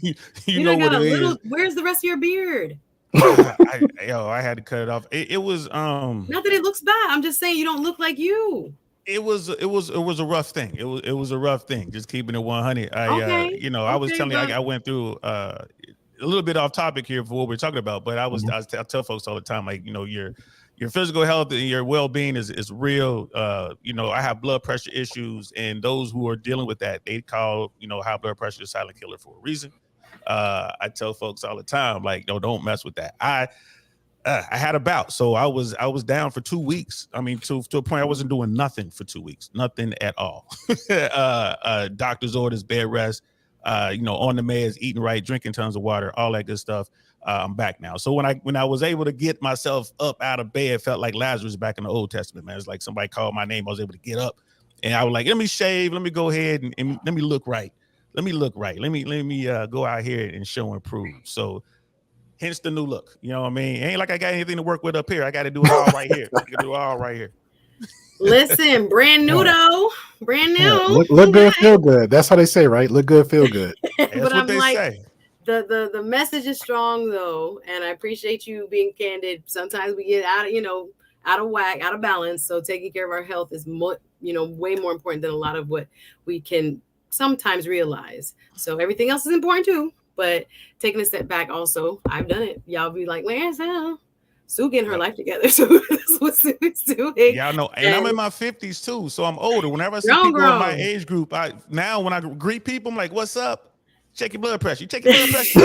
you know what it is. Where's the rest of your beard? I had to cut it off. It was not that it looks bad. I'm just saying you don't look like you. It was a rough thing. It was a rough thing. Just keeping it 100. I was telling you, I went through a little bit off topic here for what we're talking about, but I tell folks all the time, like, your physical health and your well-being is real. I have blood pressure issues, and those who are dealing with that, they call high blood pressure a silent killer for a reason. I tell folks all the time, like, no, don't mess with that. I had a bout, so I was down for 2 weeks. I mean, to a point I wasn't doing nothing for 2 weeks, nothing at all. Doctor's orders, bed rest, on the meds, eating right, drinking tons of water, all that good stuff. I'm back now. So when I was able to get myself up out of bed, it felt like Lazarus back in the Old Testament, man. It's like somebody called my name. I was able to get up, and I was like, let me shave, let me go ahead and let me look right. Let me go out here and show and prove. So hence the new look. You know what I mean? It ain't like I got anything to work with up here. I got to do it all right here. I can do it all right here. Listen, brand new though. Brand new. Yeah, look good, feel good. That's how they say, right? Look good, feel good. That's what they say. The message is strong though, and I appreciate you being candid. Sometimes we get out of whack, out of balance. So taking care of our health is way more important than a lot of what we can sometimes realize. So everything else is important too. But taking a step back, also, I've done it. Y'all be like, "Where's Sue? Sue getting her life together." So that's what Sue is doing. Yeah, I know, and I'm in my 50s too, so I'm older. Whenever I see people in my age group, when I greet people, I'm like, "What's up? Check your blood pressure. You check your blood pressure."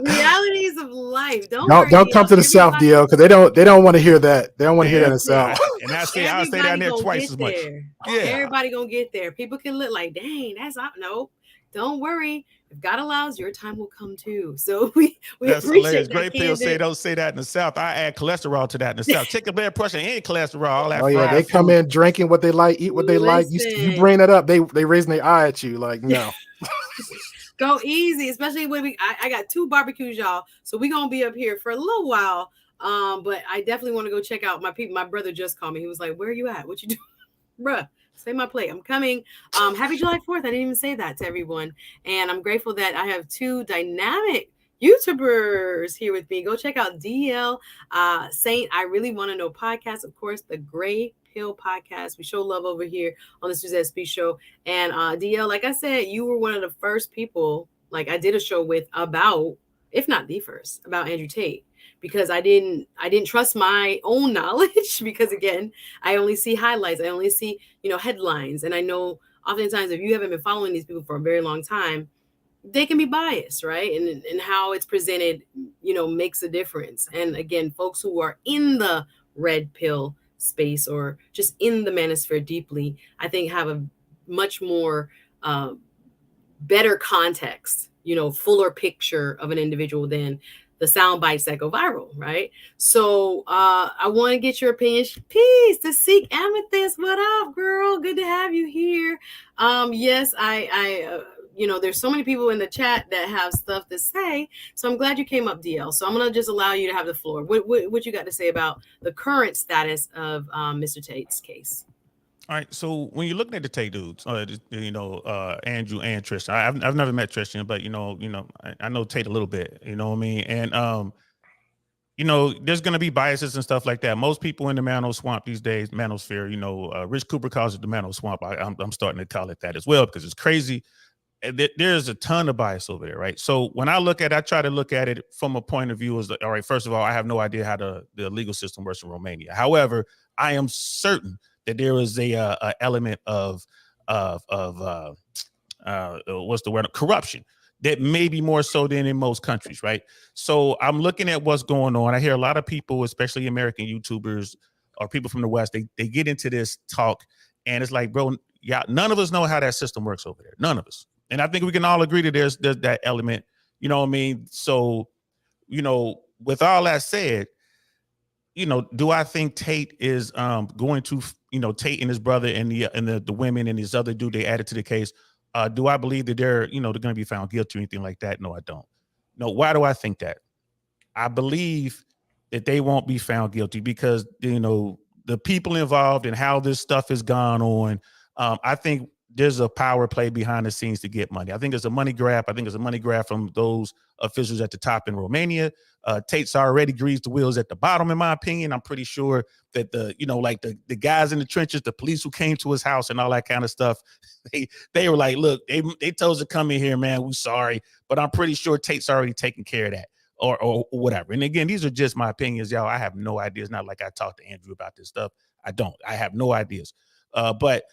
Realities of life. Don't come to the South, DL, because they don't want to hear that. They don't want to hear that in the South. And I stay down there twice as much. Yeah, everybody gonna get there. People can look like, dang, that's not no. Don't worry. If God allows, your time will come too. So we that's appreciate hilarious. that. Great Pill say don't say that in the South. I add cholesterol to that in the South. Check your blood pressure and cholesterol. All that. Oh yeah, they come in drinking what they like, eat what they like. You bring that up, they raising their eye at you like no. Go easy, especially when I got 2 barbecues, y'all. So we're gonna be up here for a little while. But I definitely want to go check out my people. My brother just called me. He was like, "Where are you at? What you doing?" Bruh. Stay my plate. I'm coming. Happy July 4th. I didn't even say that to everyone. And I'm grateful that I have 2 dynamic YouTubers here with me. Go check out DL Saint. I Really Want to Know podcast. Of course, the Gray Pill podcast. We show love over here on the Suzette Speaks show. And DL, like I said, you were one of the first people like I did a show with about, if not the first, about Andrew Tate. Because I didn't trust my own knowledge because again, I only see highlights. I only see, headlines. And I know oftentimes, if you haven't been following these people for a very long time, they can be biased, right? And how it's presented, makes a difference. And again, folks who are in the red pill space or just in the manosphere deeply, I think have a much more better context, fuller picture of an individual than the sound bites that go viral, right? So I want to get your opinion. Peace to Seek Amethyst. What up, girl? Good to have you here. Yes, there's so many people in the chat that have stuff to say. So I'm glad you came up, DL. So I'm gonna just allow you to have the floor. What you got to say about the current status of Mr. Tate's case? All right. So when you're looking at the Tate dudes, Andrew and Tristan, I've never met Tristan, but I know Tate a little bit. You know what I mean? And there's going to be biases and stuff like that. Most people in the Mano Swamp these days, Manosphere, Rich Cooper calls it the Mano Swamp. I'm starting to call it that as well because it's crazy. There's a ton of bias over there, right? So when I try to look at it from a point of view as, all right, first of all, I have no idea how the legal system works in Romania. However, I am certain that there is a element of what's the word? Corruption that may be more so than in most countries, right? So I'm looking at what's going on. I hear a lot of people, especially American YouTubers or people from the West, they get into this talk, and it's like, bro, yeah, none of us know how that system works over there. None of us. And I think we can all agree that there's that element, you know what I mean? So, with all that said, do I think Tate is going to, Tate and his brother and the women and his other dude they added to the case? Do I believe that they're going to be found guilty or anything like that? No, I don't. No, why do I think that? I believe that they won't be found guilty because, the people involved and how this stuff has gone on. I think there's a power play behind the scenes to get money. I think it's a money grab. I think it's a money grab from those officials at the top in Romania. Tate's already greased the wheels at the bottom, in my opinion. I'm pretty sure that the guys in the trenches, the police who came to his house and all that kind of stuff, they were like, look, they told us to come in here, man. We sorry, but I'm pretty sure Tate's already taken care of that. Or whatever. And again, these are just my opinions, y'all. I have no idea. It's not like I talked to Andrew about this stuff. I don't. I have no ideas. But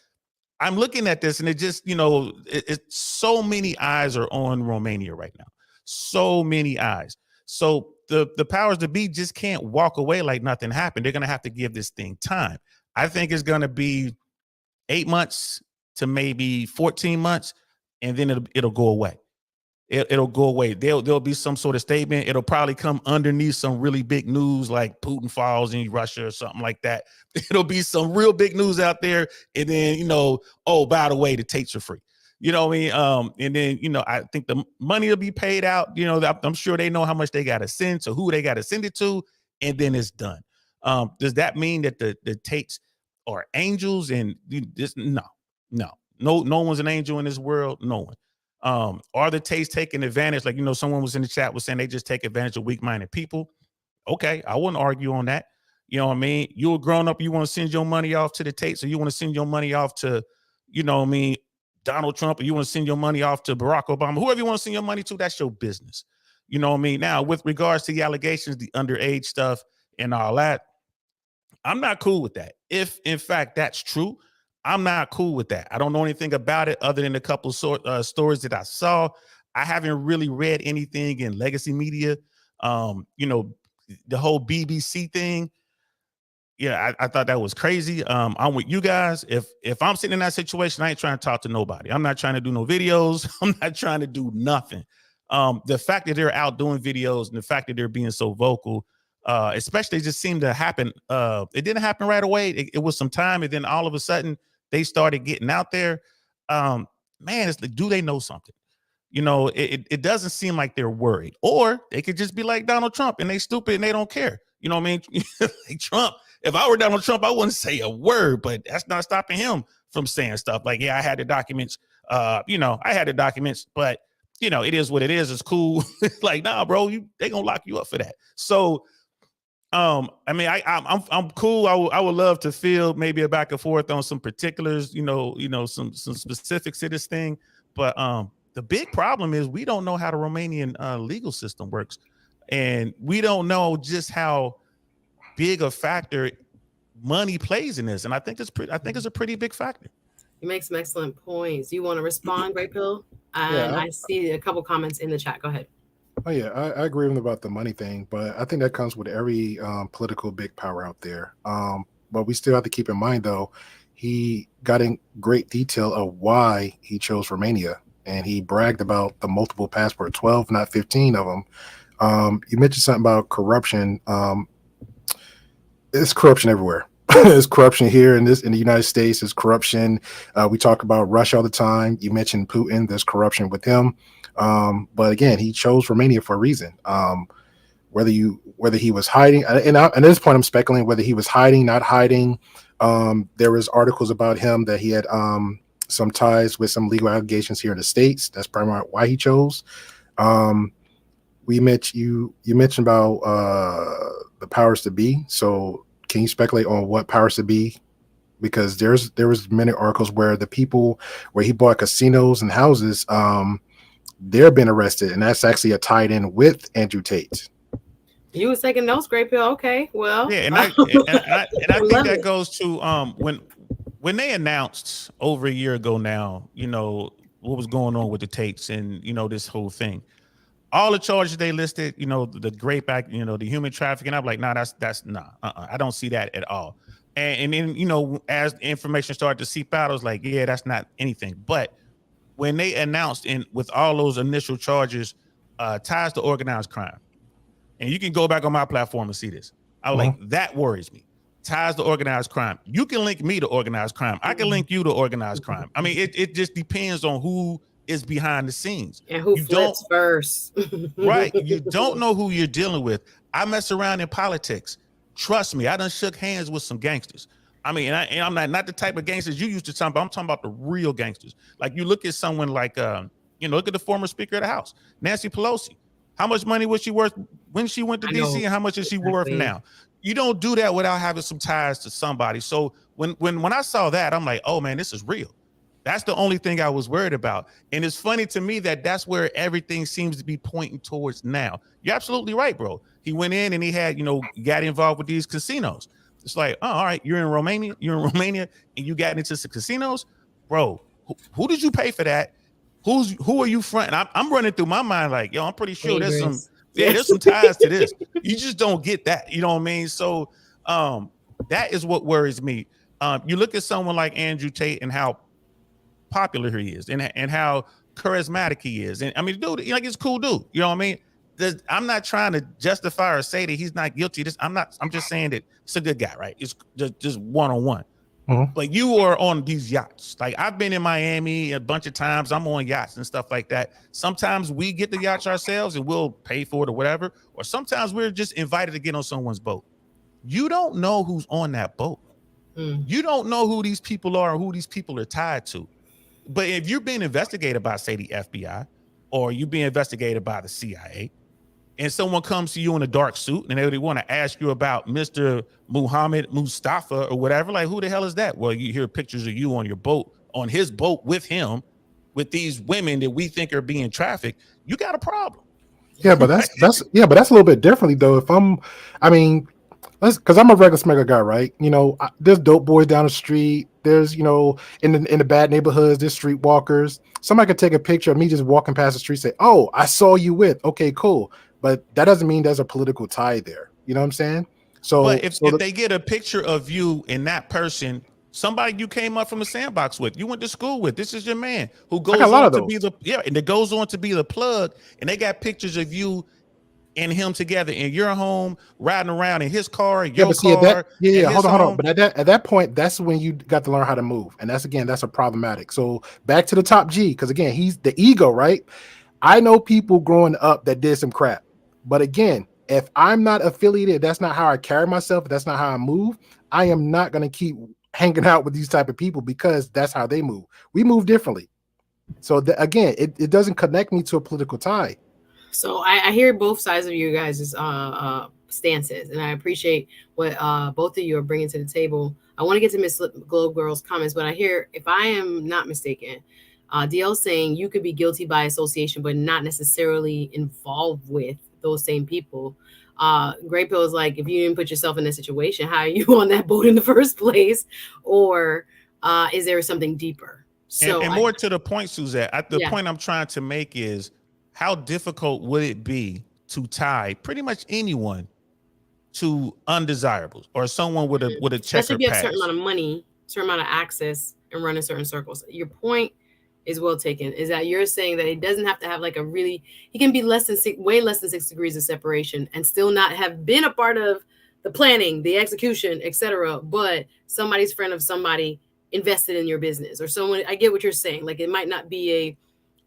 I'm looking at this, and it just, it's so many eyes are on Romania right now. So many eyes. So the powers that be just can't walk away like nothing happened. They're going to have to give this thing time. I think it's going to be 8 months to maybe 14 months, and then it'll go away. It'll go away. There'll be some sort of statement. It'll probably come underneath some really big news like Putin falls in Russia or something like that. It'll be some real big news out there. And then, oh, by the way, the Tates are free. You know what I mean? And then, I think the money will be paid out. I'm sure they know how much they got to send to who they got to send it to. And then it's done. Does that mean that the Tates are angels? And this? No one's an angel in this world. No one. Are the Tates taking advantage? Like, someone was in the chat was saying they just take advantage of weak-minded people. Okay, I wouldn't argue on that. You know what I mean? You're a grown up, you want to send your money off to the Tates, or you want to send your money off to, Donald Trump, or you want to send your money off to Barack Obama, whoever you want to send your money to, that's your business. You know what I mean? Now, with regards to the allegations, the underage stuff and all that, I'm not cool with that. If, in fact, that's true, I'm not cool with that. I don't know anything about it other than a couple stories that I saw. I haven't really read anything in legacy media. The whole BBC thing. Yeah, I thought that was crazy. I'm with you guys. If I'm sitting in that situation, I ain't trying to talk to nobody. I'm not trying to do no videos. I'm not trying to do nothing. The fact that they're out doing videos and the fact that they're being so vocal, especially just seemed to happen. It didn't happen right away. It was some time, and then all of a sudden they started getting out there. Man, it's like, do they know something? It doesn't seem like they're worried, or they could just be like Donald Trump and they stupid and they don't care. You know what I mean? Like Trump. If I were Donald Trump, I wouldn't say a word, but that's not stopping him from saying stuff like, yeah, I had the documents. I had the documents, but it is what it is. It's cool. Like, nah, bro, they gonna lock you up for that. So, I'm cool. I would love to feel maybe a back and forth on some particulars, some specifics to this thing. But the big problem is we don't know how the Romanian legal system works, and we don't know just how big a factor money plays in this. And I think it's a pretty big factor. You make some excellent points. You want to respond, Great Pill? And Yeah. I see a couple comments in the chat. Go ahead. Oh yeah, I agree with him about the money thing, but I think that comes with every political big power out there. But we still have to keep in mind, though, he got in great detail of why he chose Romania, and he bragged about the multiple passport, 12, not 15 of them. You mentioned something about corruption. It's corruption everywhere. There's corruption here in the United States. There's corruption. We talk about Russia all the time. You mentioned Putin. There's corruption with him. But again, he chose Romania for a reason. Whether he was hiding, at this point, I'm speculating whether he was hiding, not hiding. There was articles about him that he had some ties with some legal allegations here in the States. That's primarily why he chose. Um, we met you mentioned about the powers to be. So can you speculate on what powers to be? Because there was many articles where the people where he bought casinos and houses, they're been arrested, and that's actually a tied in with Andrew Tate. You was taking notes, Great Pill. Okay, well, yeah, and I think that it. goes to when they announced over a year ago now, what was going on with the Tates and this whole thing. All the charges they listed, the grape act, the human trafficking. I'm like, nah, that's nah. I don't see that at all. And then, as information started to seep out, I was like, yeah, that's not anything. But when they announced with all those initial charges, ties to organized crime, and you can go back on my platform and see this. I was like, that worries me. Ties to organized crime. You can link me to organized crime. I can link you to organized crime. I mean, it just depends on who is behind the scenes. And who flips first. Right. You don't know who you're dealing with. I mess around in politics. Trust me, I done shook hands with some gangsters. I mean, and I'm not the type of gangsters you used to talk about. I'm talking about the real gangsters. Like you look at someone like, look at the former Speaker of the House, Nancy Pelosi. How much money was she worth when she went to DC, and how much is she worth now? You don't do that without having some ties to somebody. So when I saw that, I'm like, oh man, this is real. That's the only thing I was worried about. And it's funny to me that that's where everything seems to be pointing towards now. You're absolutely right, bro. He went in and he had, got involved with these casinos. It's like, oh, all right, you're in Romania, and you got into some casinos, bro. Who did you pay for that? Who are you fronting? I'm running through my mind like, yo, I'm pretty sure there's some ties to this. You just don't get that. You know what I mean? So that is what worries me. You look at someone like Andrew Tate and how popular he is and how charismatic he is. And I mean, dude, he's a cool dude. You know what I mean? I'm not trying to justify or say that he's not guilty. I'm just saying that he's a good guy, right? It's just one-on-one. Like you are on these yachts. Like I've been in Miami a bunch of times. I'm on yachts and stuff like that. Sometimes we get the yachts ourselves and we'll pay for it or whatever. Or sometimes we're just invited to get on someone's boat. You don't know who's on that boat. You don't know who these people are or who these people are tied to. But if you're being investigated by, say, the FBI, or you're being investigated by the CIA, and someone comes to you in a dark suit and they want to ask you about Mr. Muhammad Mustafa or whatever, like, who the hell is that? Well, you hear pictures of you on your boat, on his boat with him, with these women that we think are being trafficked. You got a problem. Yeah, but that's a little bit differently though. Because I'm a regular smuggler guy, right? There's dope boys down the street. There's, in the bad neighborhoods, there's streetwalkers. Somebody could take a picture of me just walking past the street, say, "Oh, I saw you with." Okay, cool. But that doesn't mean there's a political tie there. You know what I'm saying? So, but if they get a picture of you and that person, somebody you came up from a sandbox with, you went to school with, this is your man who goes on to be and it goes on to be the plug, and they got pictures of you and him together in your home, riding around in his car, car. Hold on. But at that point, that's when you got to learn how to move, and that's a problematic. So back to the top G, because again, he's the ego, right? I know people growing up that did some crap, but again, if I'm not affiliated, that's not how I carry myself, that's not how I move, I am not going to keep hanging out with these type of people because that's how they move. We move differently. So again, it doesn't connect me to a political tie. So I hear both sides of you guys' stances, and I appreciate what both of you are bringing to the table. I want to get to Miss Globe Girl's comments, but I hear, if I am not mistaken, DL saying you could be guilty by association, but not necessarily involved with those same people. Great Pill is like, if you didn't put yourself in that situation, how are you on that boat in the first place? Or Is there something deeper? So And more to the point, Suzette, the yeah, point I'm trying to make is how difficult would it be to tie pretty much anyone to undesirables or someone with a especially if checkered you have a certain amount past? of money, certain amount of access, and run in certain circles. Your point is well taken. Is that you're saying that it doesn't have to have like a really, he can be less than way less than 6 degrees of separation and still not have been a part of the planning, the execution, etc. But somebody's friend of somebody invested in your business or someone. I get what you're saying. Like it might not be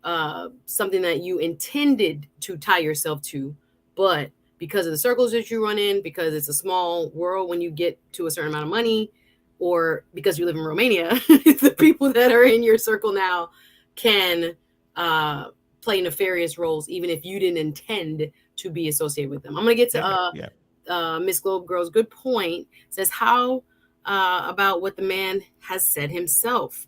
a something that you intended to tie yourself to, but because of the circles that you run in, because it's a small world when you get to a certain amount of money, or because you live in Romania, the people that are in your circle now can uh, play nefarious roles, even if you didn't intend to be associated with them. I'm going to get to Miss Globe Girl's good point. Says, how about what the man has said himself?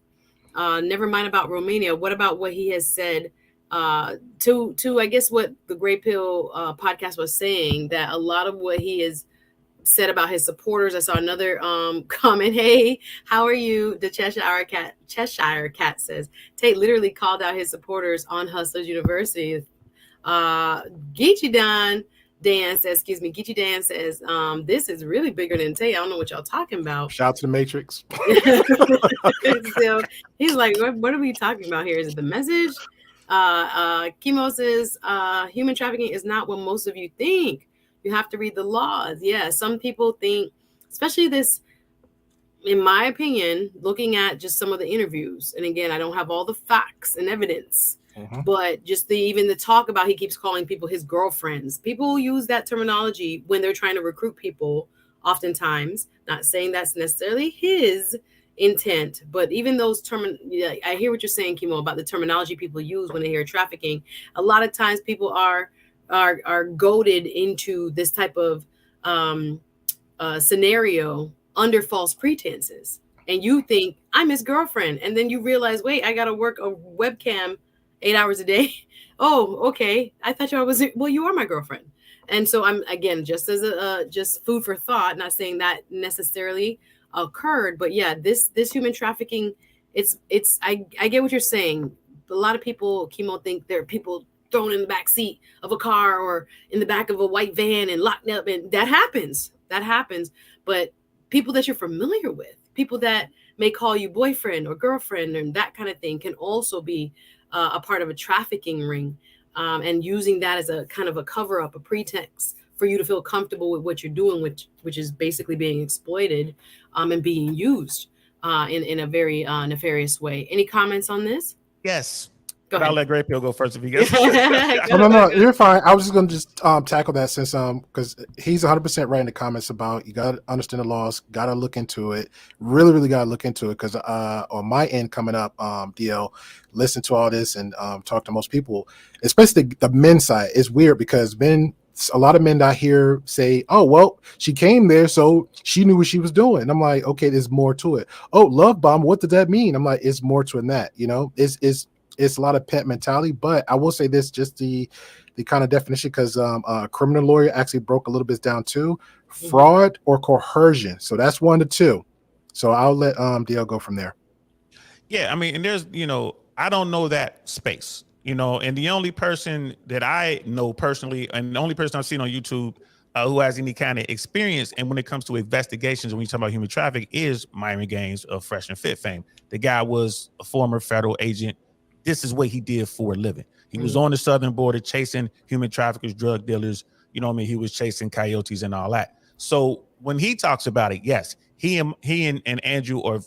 Never mind about Romania. What about what he has said to I guess what the Gray Pill podcast was saying, that a lot of what he has said about his supporters. I saw another comment. Hey, how are you? The Cheshire Cat says Tate literally called out his supporters on Hustlers University. Geechee Dan says, excuse me, Geechee Dan says, this is really bigger than Tate. I don't know what y'all talking about. Shout out to the Matrix. So he's like, what are we talking about here? Is it the message? Chemo says, human trafficking is not what most of you think. You have to read the laws. Yeah, some people think, especially this, in my opinion, looking at just some of the interviews, and again, I don't have all the facts and evidence, but just even the talk about, he keeps calling people his girlfriends. People use that terminology when they're trying to recruit people, oftentimes, not saying that's necessarily his intent, but even those I hear what you're saying, Kimo, about the terminology people use when they hear trafficking. A lot of times people are goaded into this type of scenario under false pretenses, and you think I'm his girlfriend, and then you realize, wait, I gotta work a webcam 8 hours a day. Oh, okay, I thought you was, well, you are my girlfriend. And so I'm, again, just as a just food for thought, not saying that necessarily occurred, but yeah, this human trafficking, it's I get what you're saying. A lot of people, Chemo, think there are people thrown in the back seat of a car or in the back of a white van and locked up, and that happens, but people that you're familiar with, people that may call you boyfriend or girlfriend and that kind of thing, can also be a part of a trafficking ring, and using that as a kind of a cover up, a pretext for you to feel comfortable with what you're doing, which is basically being exploited, and being used in a very nefarious way. Any comments on this? Yes. Go But ahead. I'll let Gray Pill go first if he gets. No, you're fine. I was just going to just tackle that, since because he's 100% right in the comments about, you got to understand the laws, got to look into it, really got to look into it, because on my end coming up, DL, listen to all this and talk to most people, especially the men's side. It's weird because a lot of men out here say, oh, well, she came there, so she knew what she was doing. And I'm like, okay, there's more to it. Oh, love bomb, what did that mean? I'm like, it's more to that, it's a lot of pet mentality. But I will say this, just the kind of definition, because criminal lawyer actually broke a little bit down too: fraud or coercion. So that's 1 to 2. So I'll let DL go from there. Yeah, I mean, and there's, I don't know that space, and the only person that I know personally, and the only person I've seen on YouTube who has any kind of experience, and when it comes to investigations, when you talk about human trafficking, is Myron Gaines of Fresh and Fit fame. The guy was a former federal agent. This is what he did for a living. He was on the southern border chasing human traffickers, drug dealers. You know what I mean? He was chasing coyotes and all that. So when he talks about it, yes, he and Andrew are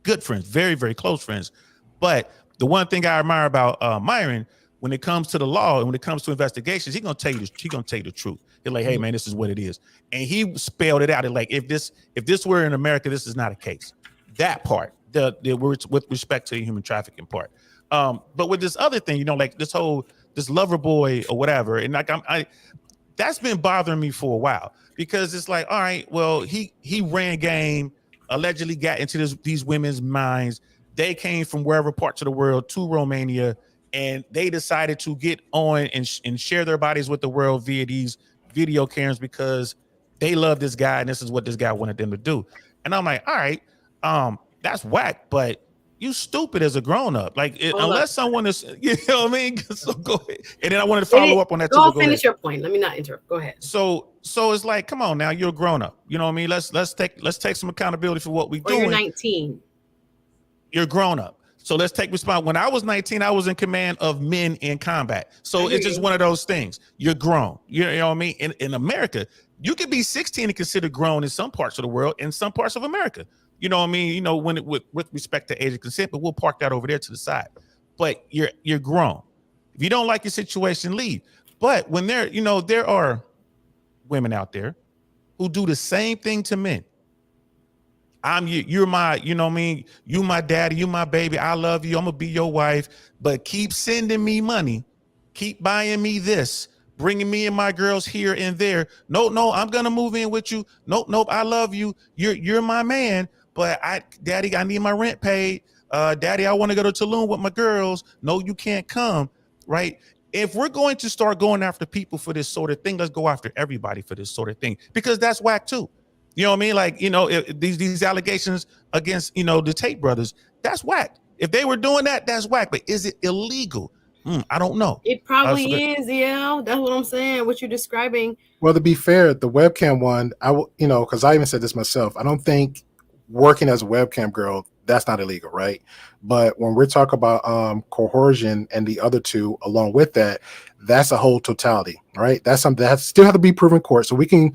good friends, very close friends. But the one thing I admire about Myron, when it comes to the law and when it comes to investigations, he's gonna tell you the truth. He's like, hey man, this is what it is, and he spelled it out. And like, if this were in America, this is not a case. That part, the with respect to the human trafficking part. But with this other thing, like this lover boy or whatever, and like that's been bothering me for a while, because it's like, all right, well, he ran game, allegedly got into these women's minds. They came from wherever parts of the world to Romania, and they decided to get on and share their bodies with the world via these video cameras because they love this guy and this is what this guy wanted them to do. And I'm like, all right, that's whack. But you stupid as a grown up. Like unless someone is, you know what I mean. So go ahead. And then I wanted to follow up on that too. Go finish your point. Let me not interrupt. Go ahead. So it's like, come on now, you're a grown up. You know what I mean? Let's take some accountability for what we doing. You're 19. You're grown up. So let's take responsibility. When I was 19, I was in command of men in combat. So it's just one of those things. You're grown. You know what I mean? In America, you could be 16 and considered grown in some parts of the world, in some parts of America. You know what I mean? You know, when with respect to age of consent, but we'll park that over there to the side. But you're grown. If you don't like your situation, leave. But when there are women out there who do the same thing to men. You're my, you know what I mean? You my daddy, you my baby. I love you. I'm gonna be your wife, but keep sending me money. Keep buying me this, bringing me and my girls here and there. No, I'm gonna move in with you. Nope. I love you. You're my man, but daddy, I need my rent paid. Daddy, I want to go to Tulum with my girls. No, you can't come, right? If we're going to start going after people for this sort of thing, let's go after everybody for this sort of thing, because that's whack too. You know what I mean? Like, these allegations against, the Tate brothers, that's whack. If they were doing that, that's whack. But is it illegal? I don't know. It probably is. Yeah, that's what I'm saying. What you're describing. Well, to be fair, the webcam one, because I even said this myself. I don't think working as a webcam girl, that's not illegal, right? But when we're talking about coercion and the other two along with that, that's a whole totality, right? That's something that still have to be proven in court. So we can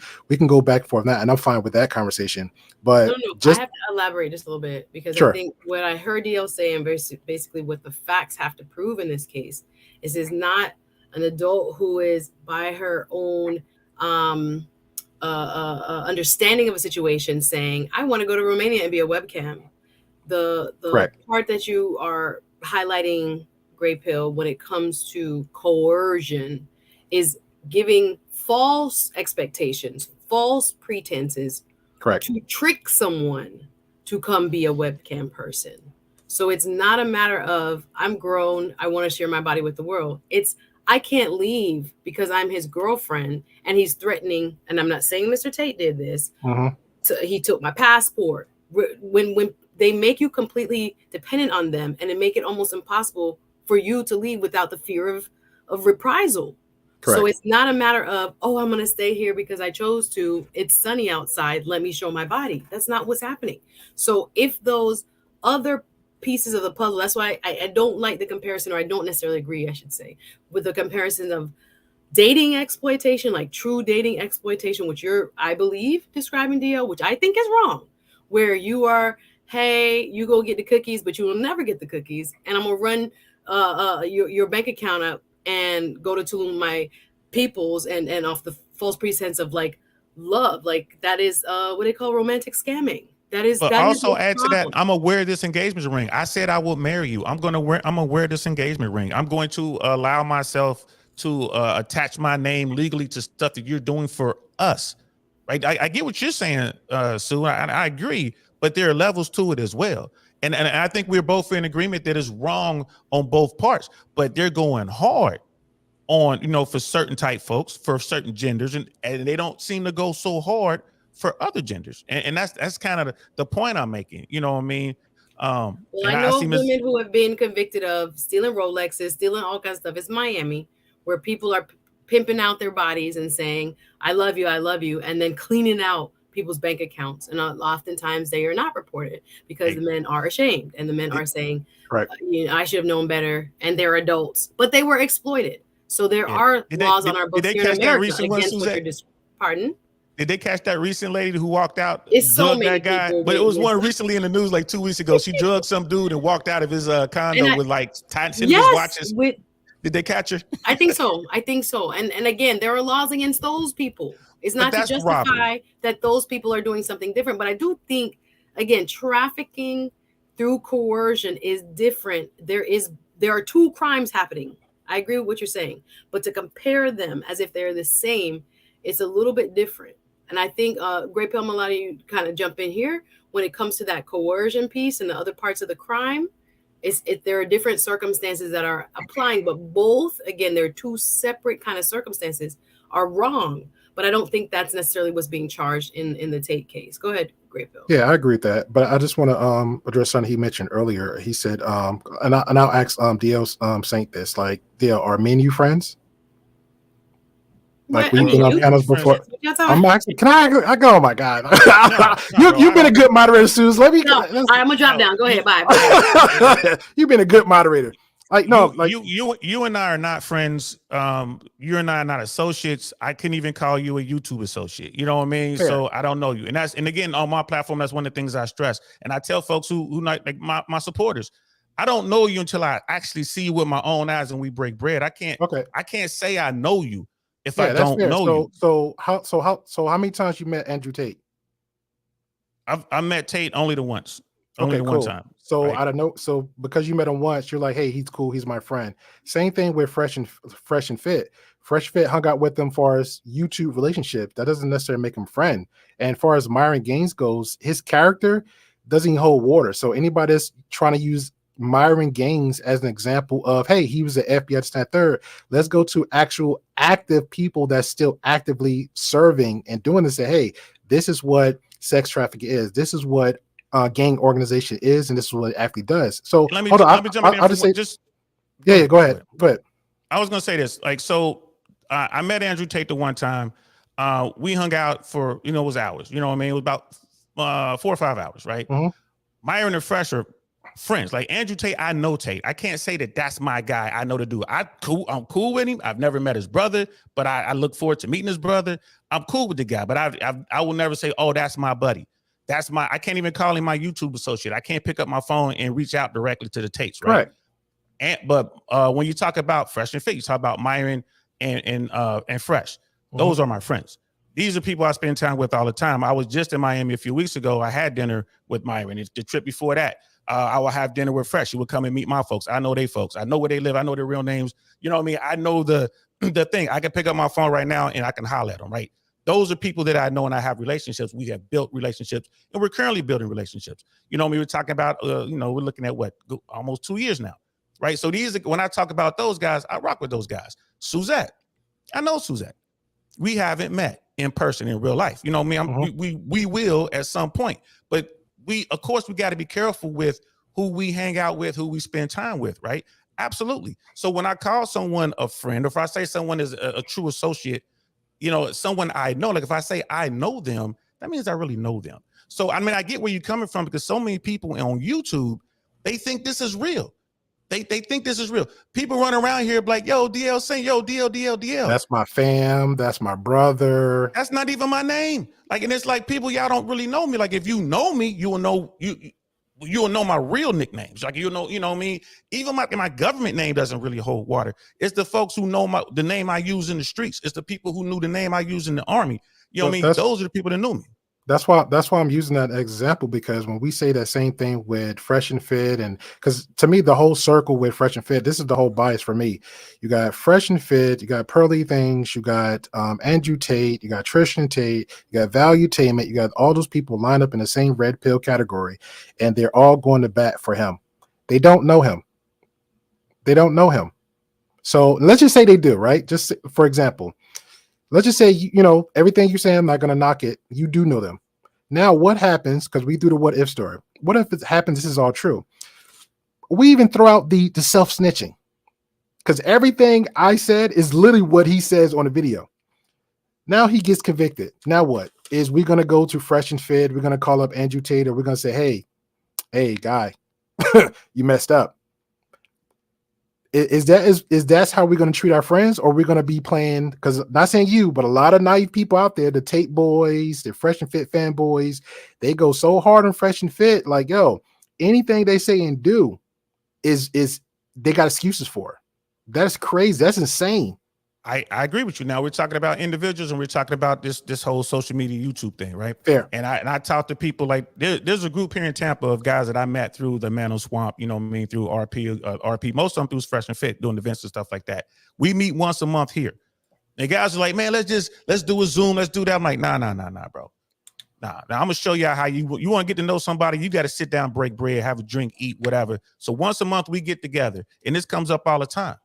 go back and forth on that, and I'm fine with that conversation. But no, I have to elaborate just a little bit, because sure. I think what I heard DL saying, basically what the facts have to prove in this case is not an adult who is by her own understanding of a situation saying, I want to go to Romania and be a webcam. The part that you are highlighting, Gray Pill, when it comes to coercion, is giving false expectations, false pretenses, to trick someone to come be a webcam person. So it's not a matter of, I'm grown, I want to share my body with the world. It's, I can't leave because I'm his girlfriend, and he's threatening, and I'm not saying Mr. Tate did this, he took my passport. When they make you completely dependent on them, and they make it almost impossible for you to leave without the fear of reprisal. Correct. So it's not a matter of, I'm going to stay here because I chose to. It's sunny outside. Let me show my body. That's not what's happening. So if those other pieces of the puzzle, that's why I don't like the comparison, or I don't necessarily agree, I should say, with the comparison of dating exploitation, like true dating exploitation, which you're, I believe, describing, DL, which I think is wrong, where you are, hey, you go get the cookies, but you will never get the cookies, and I'm gonna run your bank account up and go to Tulum my peoples, and off the false pretense of like love, like that is what they call romantic scamming. That is. But also add to that, I'm gonna wear this engagement ring. I said I will marry you. I'm gonna wear this engagement ring. I'm going to allow myself to attach my name legally to stuff that you're doing for us. Right? I get what you're saying, Sue. I agree, but there are levels to it as well. And I think we're both in agreement that it's wrong on both parts, but they're going hard on, for certain type folks, for certain genders, and they don't seem to go so hard for other genders. And that's kind of the point I'm making. You know what I mean? Well, I know women who have been convicted of stealing Rolexes, stealing all kinds of stuff. It's Miami, where people are pimping out their bodies and saying, I love you, and then cleaning out people's bank accounts. And oftentimes they are not reported because the men are ashamed, and the men are saying, I should have known better, and they're adults, but they were exploited. So there are laws on our books here in America against what you're pardon? Did they catch that recent lady who walked out? It's so many that guy, but it was one recently in the news like 2 weeks ago. She drugged some dude and walked out of his condo with like his watches. Did they catch her? I think so. And again, there are laws against those people. It's not to justify that those people are doing something different. But I do think, again, trafficking through coercion is different. There are two crimes happening. I agree with what you're saying. But to compare them as if they're the same, it's a little bit different. And I think, Gray Pill, Malati, you kind of jump in here when it comes to that coercion piece and the other parts of the crime. There are different circumstances that are applying, but both, again, they're two separate kind of circumstances, are wrong. But I don't think that's necessarily what's being charged in the Tate case. Go ahead, Great build. Yeah, I agree with that. But I just want to address something he mentioned earlier. He said, and I'll ask DL Saint this, like, DL, are me and you friends? Like, we've been on panels before. I'm actually, can I go? Oh my God. You've been a good moderator, Suze. Let me go. I'm gonna drop down. Go ahead. Bye. You've been a good moderator. Like, no, like you and I are not friends. You and I are not associates. I couldn't even call you a YouTube associate. You know what I mean? Fair. So I don't know you. And again, on my platform, that's one of the things I stress. And I tell folks who like my supporters, I don't know you until I actually see you with my own eyes and we break bread. I can't say I know you if I don't know you. So how many times you met Andrew Tate? I met Tate only the once. Only the one time. So right? I don't know. So because you met him once, you're like, hey, he's cool. He's my friend. Same thing with Fresh and Fit. Fresh Fit hung out with them for his YouTube relationship. That doesn't necessarily make him friend. And far as Myron Gaines goes, his character doesn't hold water. So anybody that's trying to use Myron Gaines as an example of, hey, he was an FBI stand third. Let's go to actual active people that's still actively serving and doing this. Say, hey, this is what sex trafficking is. This is what gang organization is, and this is what it actually does. So let me jump in. I'll just say, yeah, go ahead. I was gonna say this, like, so I met Andrew Tate the one time. We hung out for, it was hours. You know what I mean? It was about 4 or 5 hours, right? Mm-hmm. Myron and Fresh are friends. Like Andrew Tate, I know Tate. I can't say that that's my guy. I know the dude. I'm cool with him. I've never met his brother, but I look forward to meeting his brother. I'm cool with the guy, but I will never say, oh, that's my buddy. I can't even call him my YouTube associate. I can't pick up my phone and reach out directly to the Tates, right? But when you talk about Fresh and Fit, you talk about Myron and Fresh. Those are my friends. These are people I spend time with all the time. I was just in Miami a few weeks ago. I had dinner with Myron. The trip before that, I will have dinner with Fresh. He would come and meet my folks. I know they folks. I know where they live. I know their real names. You know what I mean? I know the thing. I can pick up my phone right now and I can holler at them, right? Those are people that I know and I have relationships. We have built relationships and we're currently building relationships. You know, we were talking about, we're looking at almost 2 years now, right? So when I talk about those guys, I rock with those guys. Suzette, I know Suzette. We haven't met in person in real life. You know what I mean? We will at some point, but of course, we got to be careful with who we hang out with, who we spend time with, right? Absolutely. So when I call someone a friend, or if I say someone is a true associate, someone I know, like if I say I know them, that means I really know them. So, I mean, I get where you're coming from because so many people on YouTube, they think this is real. They think this is real. People run around here like, yo, DL saying, yo, DL. That's my fam. That's my brother. That's not even my name. Like, and it's like people, y'all don't really know me. Like, if you know me, you will know you'll know my real nicknames. Like, you know what I mean? Even my government name doesn't really hold water. It's the folks who know the name I use in the streets. It's the people who knew the name I use in the army. You know what I mean? Those are the people that knew me. That's why I'm using that example, because when we say that same thing with Fresh and Fit, and because to me, the whole circle with Fresh and Fit, this is the whole bias for me. You got Fresh and Fit, you got Pearly Things, you got Andrew Tate, you got Tristan Tate, you got Valuetainment, you got all those people lined up in the same red pill category, and they're all going to bat for him. They don't know him. So let's just say they do, right? Just for example. Let's just say, everything you're saying, I'm not going to knock it. You do know them. Now, what happens, because we do the what if story. What if it happens, this is all true? We even throw out the self-snitching, because everything I said is literally what he says on the video. Now he gets convicted. Now what? Is we going to go to Fresh and Fit? We're going to call up Andrew Tate, or we're going to say, hey, guy, you messed up. Is that how we're going to treat our friends, or we're going to be playing? Because not saying you, but a lot of naive people out there, the Tate boys, the Fresh and Fit fanboys, they go so hard on Fresh and Fit, like, yo, anything they say and do is they got excuses for. That's crazy. That's insane. I agree with you. Now we're talking about individuals, and we're talking about this whole social media YouTube thing, right? Fair. And I talk to people like there's a group here in Tampa of guys that I met through the Mano Swamp, you know what I mean, through RP. Most of them through Fresh and Fit, doing events and stuff like that. We meet once a month here. And guys are like, man, let's do a Zoom, let's do that. I'm like, nah, bro. Now I'm gonna show you how you want to get to know somebody. You got to sit down, break bread, have a drink, eat, whatever. So once a month we get together, and this comes up all the time.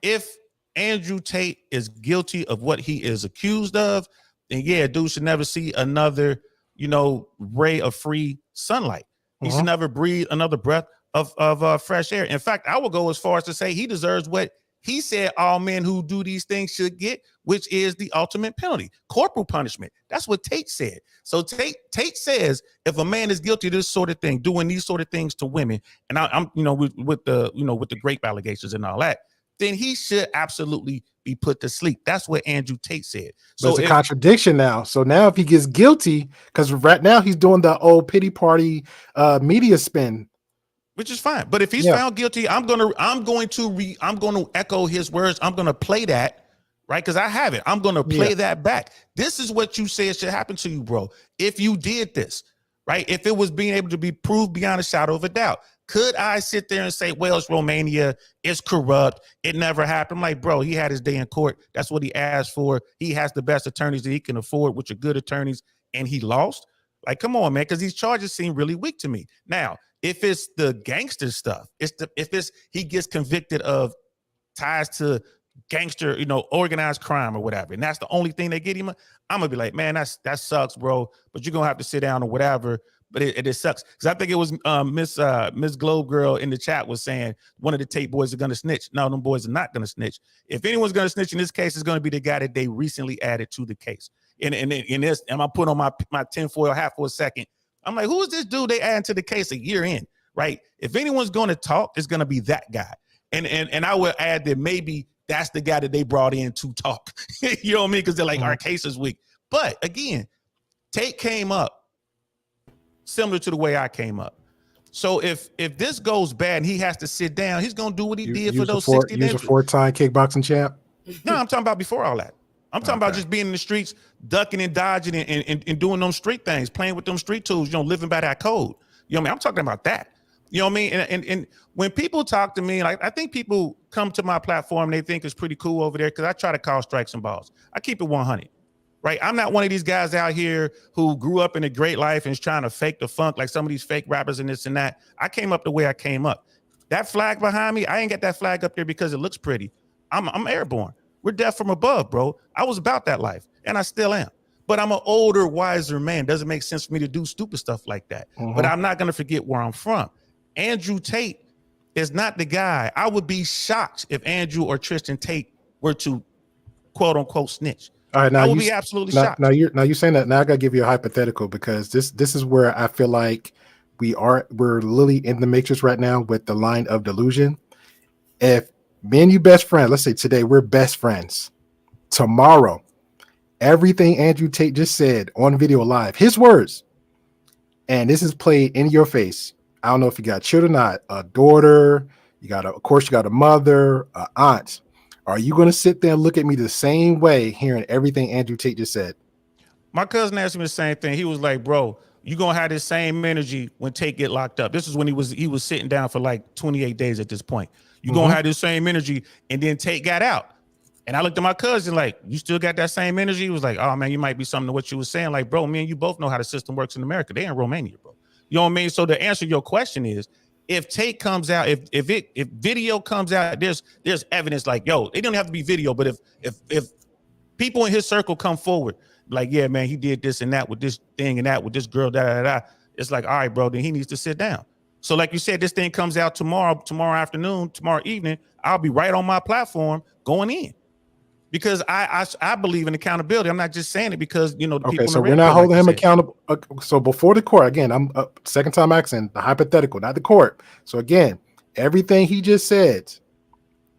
If Andrew Tate is guilty of what he is accused of, then yeah, dude should never see another ray of free sunlight. He should never breathe another breath of fresh air. In fact, I will go as far as to say he deserves what he said all men who do these things should get, which is the ultimate penalty, corporal punishment. That's what Tate said. So Tate says if a man is guilty of this sort of thing, doing these sort of things to women, and I'm with the grape allegations and all that, then he should absolutely be put to sleep. That's what Andrew Tate said. So it's a contradiction now. So now if he gets guilty, because right now he's doing the old pity party media spin, which is fine. But if he's found guilty, I'm going to echo his words. I'm going to play that, right? Because I have it. I'm going to play that back. This is what you said should happen to you, bro. If you did this, right? If it was being able to be proved beyond a shadow of a doubt, could I sit there and say, well, it's Romania, it's corrupt, it never happened? I'm like, bro, he had his day in court. That's what he asked for. He has the best attorneys that he can afford, which are good attorneys, and he lost. Like, come on, man, because these charges seem really weak to me. Now, if it's the gangster stuff, he gets convicted of ties to gangster, organized crime or whatever, and that's the only thing they get him, I'm gonna be like, man, that sucks, bro. But you're gonna have to sit down or whatever. But it sucks because I think it was Miss Globe Girl in the chat was saying one of the Tate boys are gonna snitch. No, them boys are not gonna snitch. If anyone's gonna snitch in this case, it's gonna be the guy that they recently added to the case. And in this, and I put on my tinfoil hat for a second. I'm like, who is this dude they adding to the case a year in, right? If anyone's gonna talk, it's gonna be that guy. And I would add that maybe that's the guy that they brought in to talk. You know what I mean? Because they're like, our case is weak. But again, Tate came up similar to the way I came up. So if this goes bad and he has to sit down, he's gonna do what he did for those 60 days. He's a 4-time kickboxing champ. No, I'm talking about before all that. I'm talking about just being in the streets, ducking and dodging and doing them street things, playing with them street tools, living by that code. You know what I mean? I'm talking about that. You know what I mean? And when people talk to me, like I think people come to my platform, they think it's pretty cool over there because I try to call strikes and balls. I keep it 100. Right, I'm not one of these guys out here who grew up in a great life and is trying to fake the funk like some of these fake rappers and this and that. I came up the way I came up. That flag behind me, I ain't got that flag up there because it looks pretty. I'm airborne. We're death from above, bro. I was about that life, and I still am. But I'm an older, wiser man. Doesn't make sense for me to do stupid stuff like that. But I'm not gonna forget where I'm from. Andrew Tate is not the guy. I would be shocked if Andrew or Tristan Tate were to quote unquote snitch. All right, now I would be absolutely shocked. Now you're saying that. Now I gotta give you a hypothetical because this is where I feel like we're literally in the matrix right now with the line of delusion. If me and you best friends, let's say today we're best friends. Tomorrow, everything Andrew Tate just said on video live, his words, and this is played in your face. I don't know if you got children or not, a daughter, of course you got a mother, an aunt. Are you going to sit there and look at me the same way hearing everything Andrew Tate just said? My cousin asked me the same thing. He was like, bro, you're going to have this same energy when Tate get locked up. This is when he was sitting down for like 28 days at this point. You're going to have this same energy. And then Tate got out. And I looked at my cousin like, you still got that same energy? He was like, oh, man, you might be something to what you were saying. Like, bro, me and you both know how the system works in America. They in Romania, bro. You know what I mean? So to answer your question is, if Tate comes out, if video comes out, there's evidence like, yo, it don't have to be video, but if people in his circle come forward, like, yeah, man, he did this and that with this thing and that with this girl, it's like, all right, bro, then he needs to sit down. So like you said, this thing comes out tomorrow afternoon, tomorrow evening, I'll be right on my platform going in. Because I believe in accountability. I'm not just saying it because, the people. Okay, so we're not holding him accountable. So before the court, again, I'm second time asking the hypothetical, not the court. So again, everything he just said,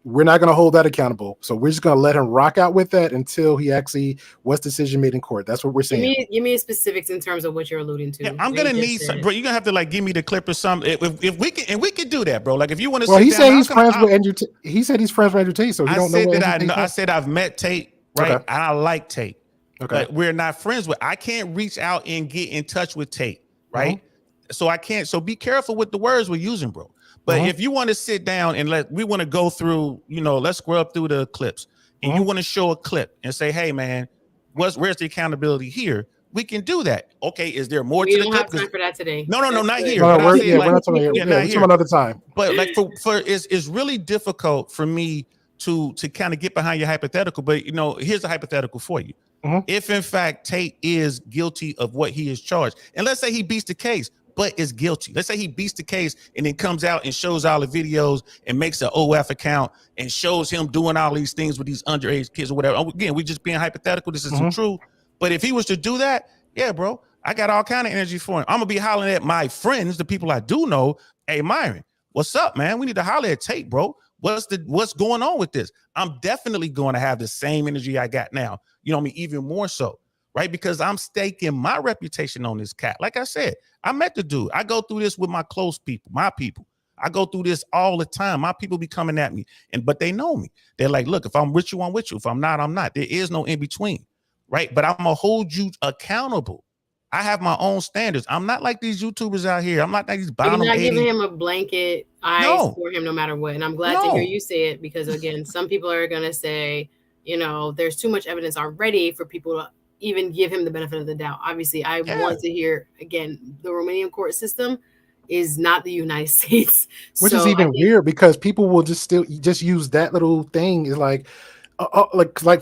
we're not going to hold that accountable. So we're just going to let him rock out with that until he actually what's decision made in court. That's what we're saying. Give me specifics in terms of what you're alluding to. Yeah, I'm gonna need some, bro. You're gonna have to like give me the clip or something. If we can, and we can do that, bro. Like if you want to. Well, he said he's friends with Andrew. He said he's friends with Andrew Tate. So you don't know what Andrew Tate. I said I've met Tate, right? Okay. And I like Tate. Okay. But we're not friends with. I can't reach out and get in touch with Tate, right? So I can't. So be careful with the words we're using, bro. But if you want to sit down and we want to go through, let's scrub through the clips, and you want to show a clip and say, hey, man, where's the accountability here? We can do that. Okay, is there more to the clip? We don't have time for that today. No, not here. No, we're not talking here. We're talking another time. But like for it's really difficult for me to kind of get behind your hypothetical. But here's a hypothetical for you. if in fact Tate is guilty of what he is charged. And let's say he beats the case, but is guilty. Let's say he beats the case and then comes out and shows all the videos and makes an OF account and shows him doing all these things with these underage kids or whatever. Again, we just being hypothetical. This isn't true. But if he was to do that, yeah, bro, I got all kind of energy for him. I'm going to be hollering at my friends, the people I do know. Hey, Myron, what's up, man? We need to holler at Tate, bro. What's going on with this? I'm definitely going to have the same energy I got now. You know what I mean? Even more so, right? Because I'm staking my reputation on this cat. Like I said, I met the dude. I go through this with my close people, my people. I go through this all the time. My people be coming at me, but they know me. They're like, look, if I'm with you, I'm with you. If I'm not, I'm not. There is no in between, right? But I'm going to hold you accountable. I have my own standards. I'm not like these YouTubers out here. I'm not like these bottom 80. You're not giving him a blanket eyes for him no matter what. And I'm glad to hear you say it because, again, some people are going to say, you know, there's too much evidence already for people to even give him the benefit of the doubt. Obviously, I want to hear, again, the Romanian court system is not the United States. Which is even weird because people will just use that little thing is like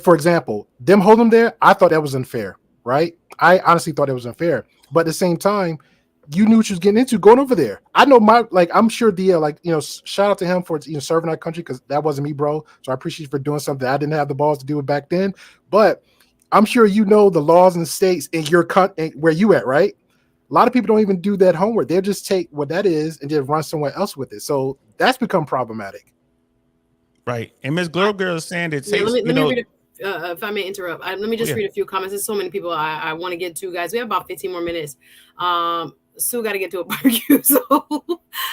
for example, them holding him there. I thought that was unfair, right? I honestly thought it was unfair, but at the same time, you knew what you was getting into going over there. I know I'm sure shout out to him for serving our country because that wasn't me, bro. So I appreciate you for doing something I didn't have the balls to do it back then. But I'm sure you know the laws and states in your country where you at, right? A lot of people don't even do that homework. They'll just take what that is and just run somewhere else with it. So that's become problematic. Right. And Ms. Girl is saying that let me read if I may interrupt, let me just read a few comments. There's so many people I want to get to, guys. We have about 15 more minutes. Still got to get to a barbecue, so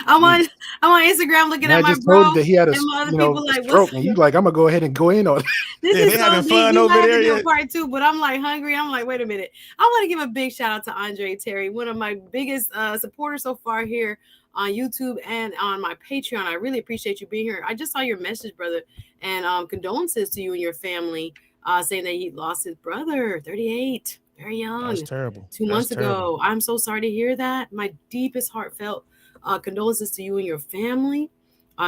I'm on Instagram looking at my bro. Told that he had a stroke, and you like, I'm gonna go ahead and go in on it. This is so having fun over there. Do part 2, but I'm like hungry. I'm like, wait a minute. I want to give a big shout out to Andre Terry, one of my biggest supporters so far here on YouTube and on my Patreon. I really appreciate you being here. I just saw your message, brother, and condolences to you and your family, saying that he lost his brother, 38, very young. That's terrible. 2 months ago. I'm so sorry to hear that. My deepest heartfelt condolences to you and your family.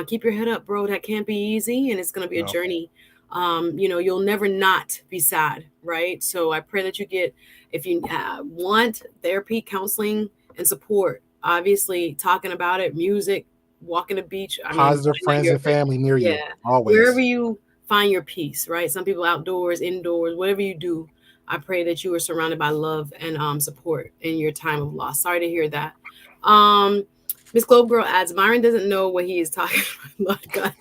Keep your head up, bro. That can't be easy, and it's going to be a journey. You'll never not be sad, right? So I pray that you get, if you want therapy, counseling, and support, obviously talking about it, music, walking the beach. Positive friends and family near you. Always. Wherever you find your peace, right? Some people outdoors, indoors, whatever you do, I pray that you are surrounded by love and support in your time of loss. Sorry to hear that. Miss Globe Girl adds, Myron doesn't know what he is talking about. God.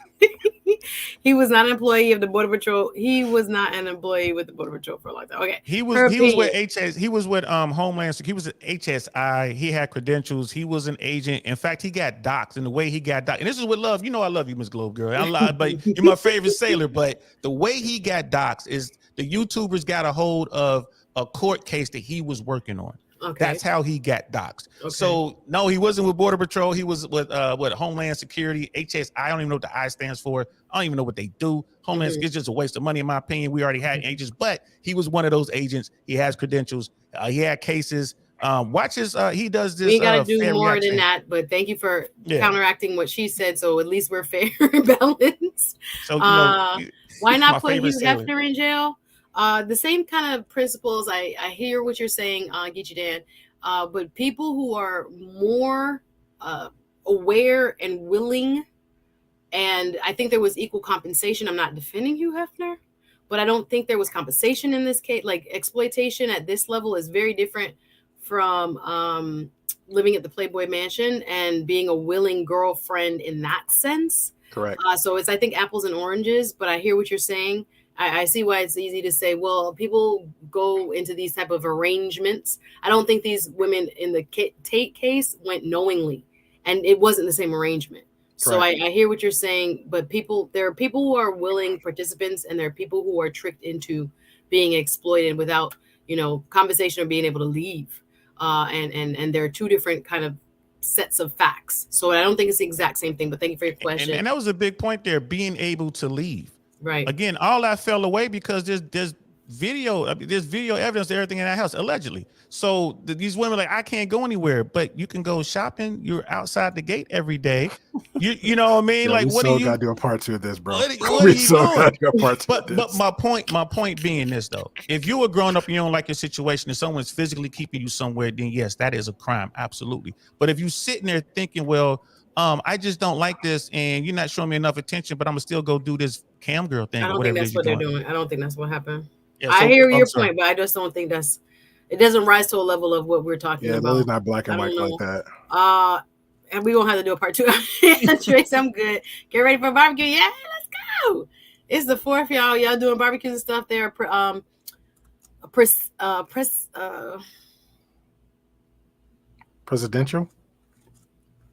He was not an employee of the Border Patrol. He was not an employee with the Border Patrol for a long time. Okay. He was with HS. He was with Homeland Security. He was at HSI. He had credentials. He was an agent. In fact, he got doxxed, and the way he got doxxed, and this is with love. You know I love you, Miss Globe Girl. I love, but you're my favorite sailor. But the way he got doxxed is the YouTubers got a hold of a court case that he was working on. Okay. That's how he got doxxed. Okay. So no, he wasn't with Border Patrol. He was with Homeland Security, HS. I don't even know what the I stands for. I don't even know what they do. Homeland Security is just a waste of money, in my opinion. We already had agents, but he was one of those agents. He has credentials. He had cases. Watch his. He does this. We got to do more than that. But thank you for counteracting what she said. So at least we're fair and balanced. So why not put Hugh Hefner in jail? The same kind of principles. I hear what you're saying, Geechee Dan, but people who are more aware and willing, and I think there was equal compensation. I'm not defending Hugh Hefner, but I don't think there was compensation in this case. Like exploitation at this level is very different from living at the Playboy Mansion and being a willing girlfriend in that sense. Correct. So it's, I think, apples and oranges, but I hear what you're saying. I see why it's easy to say, well, people go into these type of arrangements. I don't think these women in the Tate case went knowingly, and it wasn't the same arrangement. Correct. So I hear what you're saying, but there are people who are willing participants, and there are people who are tricked into being exploited without, compensation or being able to leave. And there are two different kind of sets of facts. So I don't think it's the exact same thing, but thank you for your question. And that was a big point there, being able to leave. Right. Again, all that fell away because there's there's video evidence of everything in that house, allegedly. So these women like, I can't go anywhere, but you can go shopping. You're outside the gate every day. You know what I mean? Yeah, like, what do you gotta do a part 2 of this, bro? What are you doing? Do a part 2 But my point being this though, if you were grown up and you don't like your situation and someone's physically keeping you somewhere, then yes, that is a crime, absolutely. But if you sitting there thinking, well, I just don't like this, and you're not showing me enough attention, but I'm gonna still go do this cam girl thing. I don't think that's what they're doing. I don't think that's what happened. Yeah, I hear your point, but I just don't think it doesn't rise to a level of what we're talking about. Yeah, it's not black and white like that. And we gonna have to do a part 2. Trace, I'm good. Get ready for barbecue. Yeah, let's go. It's the 4th, y'all. Y'all doing barbecues and stuff there. Presidential?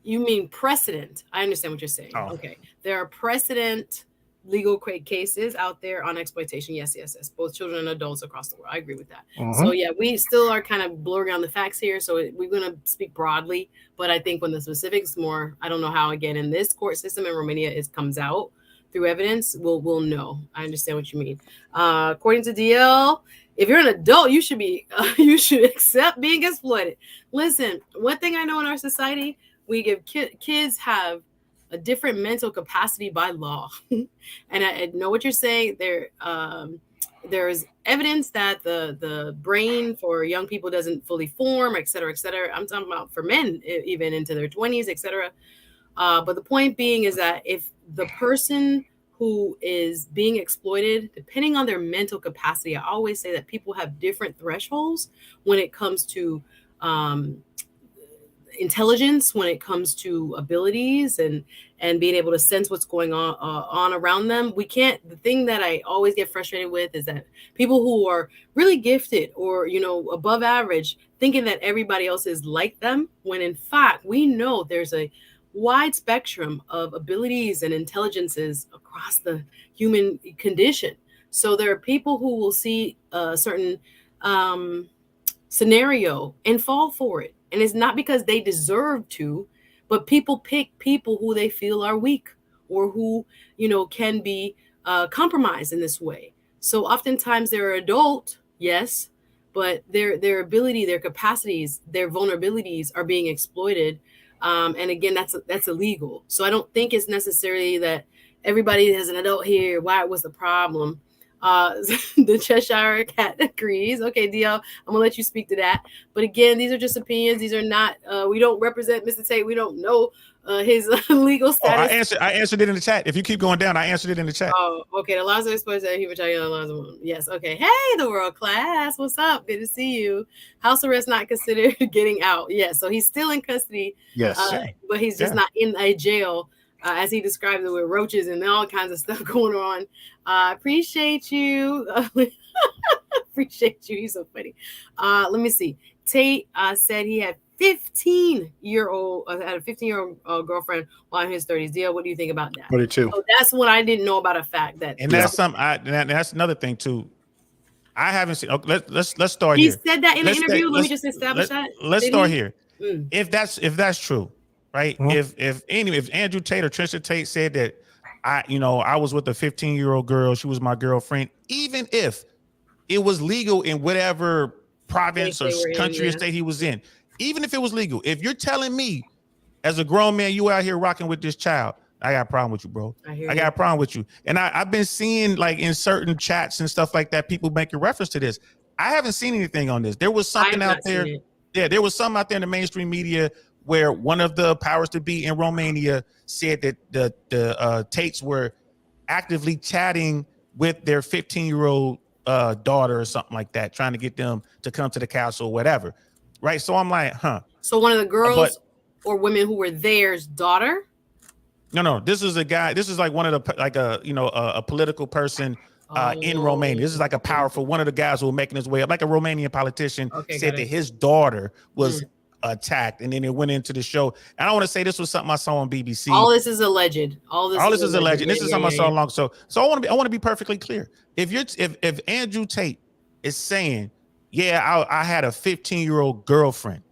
You mean precedent? I understand what you're saying. Oh. Okay, there are precedent legal cases out there on exploitation. Yes. Both children and adults across the world. I agree with that. So yeah, we still are kind of blurring on the facts here. So we're going to speak broadly, but I think when the specifics more, I don't know how, again, in this court system in Romania, it comes out through evidence. We'll know. I understand what you mean. According to DL, if you're an adult, you should accept being exploited. Listen, one thing I know in our society, we give kids have a different mental capacity by law. And I know what you're saying. There's evidence that the brain for young people doesn't fully form, et cetera, et cetera. I'm talking about for men, even into their 20s, et cetera. But the point being is that if the person who is being exploited, depending on their mental capacity, I always say that people have different thresholds when it comes to intelligence, when it comes to abilities and being able to sense what's going on around them. The thing that I always get frustrated with is that people who are really gifted or, above average, thinking that everybody else is like them, when in fact, we know there's a wide spectrum of abilities and intelligences across the human condition. So there are people who will see a certain scenario and fall for it. And it's not because they deserve to, but people pick people who they feel are weak or who, can be compromised in this way. So oftentimes they're adult, yes, but their ability, their capacities, their vulnerabilities are being exploited. And again, that's illegal. So I don't think it's necessarily that everybody has an adult here. Why was the problem? The Cheshire Cat agrees. Okay, DL, I'm gonna let you speak to that. But again, these are just opinions. These are not. We don't represent Mr. Tate. We don't know his legal status. I answered it in the chat. If you keep going down, I answered it in the chat. Oh, okay. The laws are exposed to he Yes. Okay. Hey, the world class. What's up? Good to see you. House arrest not considered getting out. Yes. So he's still in custody. Yes. But he's just not in a jail. As he described it, with roaches and all kinds of stuff going on. Appreciate you. Appreciate you. He's so funny. Let me see. Tate said he had had a 15-year-old girlfriend while in his 30s. DL, what do you think about that? 42. So that's what I didn't know about a fact that. And that's that's another thing too. I haven't seen. Okay, let's start here. He said that in the interview. Let me just establish that. Let's start here. If that's true. Right. If Andrew Tate or Trisha Tate said that I was with a 15-year-old girl, she was my girlfriend, even if it was legal in whatever province or country or state he was in, even if it was legal, if you're telling me as a grown man, you out here rocking with this child, I got a problem with you, bro. I got a problem with you. And I've been seeing like in certain chats and stuff like that, people making reference to this. I haven't seen anything on this. There was something out there. Yeah, there was something out there in the mainstream media where one of the powers to be in Romania said that the Tates were actively chatting with their 15-year-old daughter or something like that, trying to get them to come to the castle or whatever. Right. So I'm like, So one of the girls or women who were there's daughter? No. This is a guy. This is like one of the a political person in Romania. This is like a powerful one of the guys who were making his way up, like a Romanian politician said that his daughter was attacked, and then it went into the show. And I don't want to say this was something I saw on BBC. All this is alleged. All this is alleged. This is something I saw long. So I want to be perfectly clear. If Andrew Tate is saying, yeah, I had a 15-year-old girlfriend,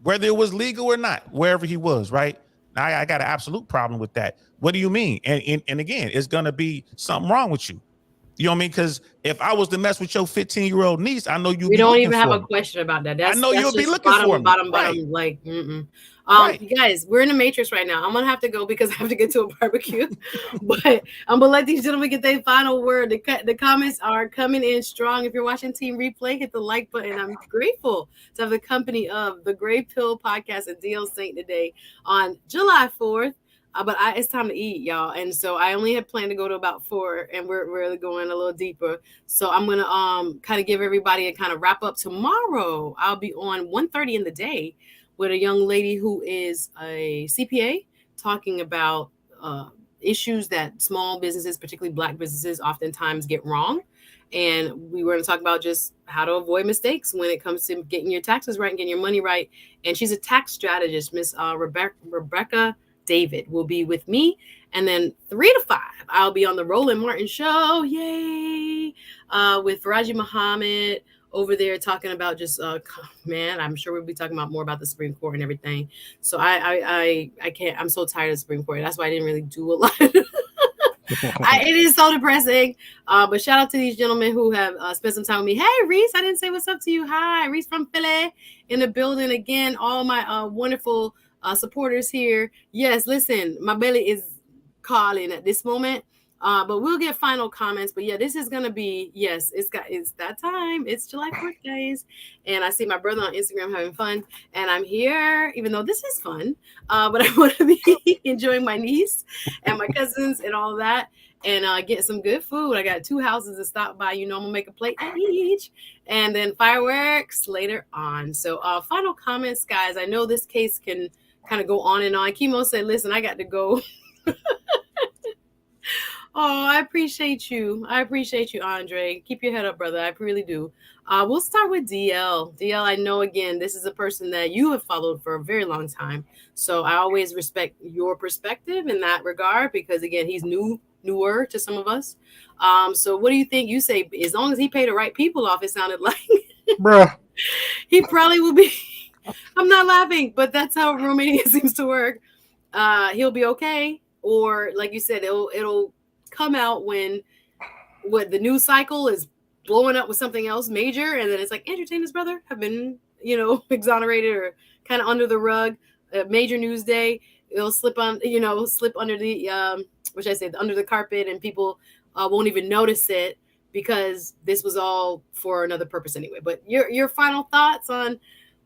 whether it was legal or not, wherever he was, right? I got an absolute problem with that. What do you mean? And again, it's gonna be something wrong with you. You know what I mean? Because if I was to mess with your 15-year-old niece, I know you'll We be don't looking even have for a me. question about that. I know That's you'll be just looking for me. Right. like, Right. you guys, we're in the Matrix right now. I'm gonna have to go because I have to get to a barbecue. But I'm gonna let these gentlemen get their final word. The comments are coming in strong. If you're watching Team Replay, hit the like button. I'm grateful to have the company of the Gray Pill Podcast and DL Saint today on July 4th. But it's time to eat, y'all. And so I only had planned to go to about 4, and we're really going a little deeper. So I'm gonna kind of give everybody a kind of wrap up tomorrow. I'll be on 1:30 in the day with a young lady who is a CPA talking about issues that small businesses, particularly Black businesses, oftentimes get wrong. And we were going to talk about just how to avoid mistakes when it comes to getting your taxes right and getting your money right. And she's a tax strategist, Miss Rebecca David will be with me. And then 3 to 5, I'll be on the Roland Martin Show. Yay! With Faraji Muhammad over there talking about just, man, I'm sure we'll be talking about more about the Supreme Court and everything. So I can't, I'm so tired of the Supreme Court. That's why I didn't really do a lot. It is so depressing. But shout out to these gentlemen who have spent some time with me. Hey, Reese, I didn't say what's up to you. Hi, Reese from Philly in the building again. All my wonderful supporters here. Yes, listen, my belly is calling at this moment. But we'll get final comments. But yeah, this is gonna be, yes, it's that time. It's July 4th, guys. And I see my brother on Instagram having fun. And I'm here, even though this is fun. But I want to be enjoying my niece and my cousins and all of that. And get some good food. I got 2 houses to stop by. You know, I'm gonna make a plate at each. And then fireworks later on. So final comments, guys. I know this case can kind of go on and on. Chemo said, listen, I got to go. Oh, I appreciate you. I appreciate you, Andre. Keep your head up, brother. I really do. We'll start with DL. DL, I know, again, this is a person that you have followed for a very long time. So I always respect your perspective in that regard because, again, he's newer to some of us. So what do you think? You say, as long as he paid the right people off, it sounded like. Bruh. He probably will be. I'm not laughing, but that's how Romania seems to work. He'll be okay. Or, like you said, it'll come out when the news cycle is blowing up with something else major, and then it's like Andrew Tate's brother have been, exonerated or kind of under the rug. A major news day, it'll slip under the which I said under the carpet, and people won't even notice it because this was all for another purpose anyway. But your final thoughts on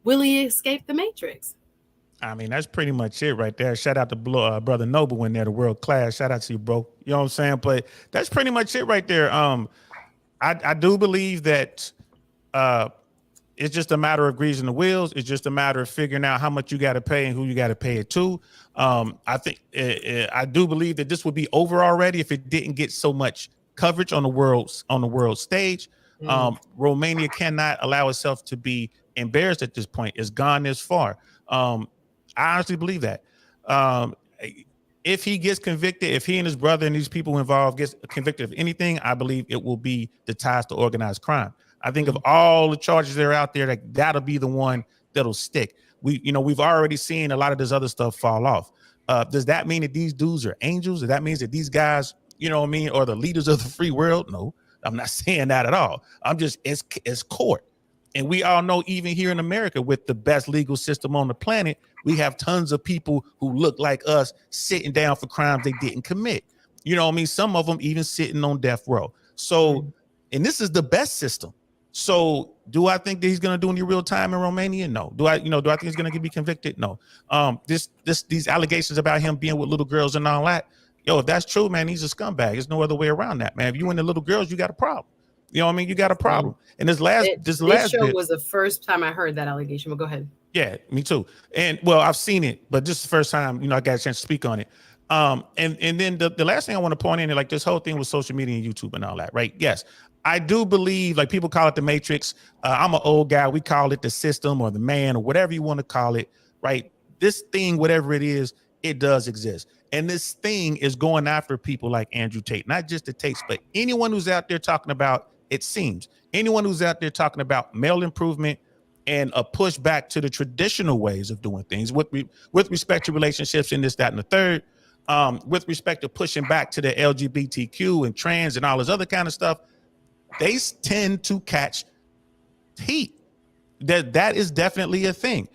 will he escape the Matrix? I mean, that's pretty much it right there. Shout out to Brother Noble in there, the world class. Shout out to you, bro. You know what I'm saying? But that's pretty much it right there. I do believe that it's just a matter of greasing the wheels. It's just a matter of figuring out how much you got to pay and who you got to pay it to. I think I do believe that this would be over already if it didn't get so much coverage on the world stage. Romania cannot allow itself to be embarrassed at this point. It's gone this far. I honestly believe that. If he gets convicted, if he and his brother and these people involved gets convicted of anything, I believe it will be the ties to organized crime. I think of all the charges that are out there, that'll be the one that'll stick. We've already seen a lot of this other stuff fall off. Does that mean that these dudes are angels? Does that mean that these guys, are the leaders of the free world? No, I'm not saying that at all. I'm just, it's court. And we all know, even here in America, with the best legal system on the planet, we have tons of people who look like us sitting down for crimes they didn't commit. You know what I mean? Some of them even sitting on death row. So, and this is the best system. So do I think that he's going to do any real time in Romania? No. Do I think he's going to be convicted? No. These allegations about him being with little girls and all that, if that's true, man, he's a scumbag. There's no other way around that, man. If you into little girls, you got a problem. You know what I mean? You got a problem. And this show was the first time I heard that allegation. But go ahead. Yeah, me too. And well, I've seen it, but this is the first time, I got a chance to speak on it. And then the last thing I want to point in, like this whole thing with social media and YouTube and all that, right? Yes, I do believe, like people call it the Matrix. I'm an old guy. We call it the system or the man or whatever you want to call it, right? This thing, whatever it is, it does exist. And this thing is going after people like Andrew Tate, not just the Tates, but anyone who's out there talking about, it seems, anyone who's out there talking about male improvement and a push back to the traditional ways of doing things with respect to relationships and this, that, and the third. with respect to pushing back to the LGBTQ and trans and all this other kind of stuff, they tend to catch heat. That is definitely a thing.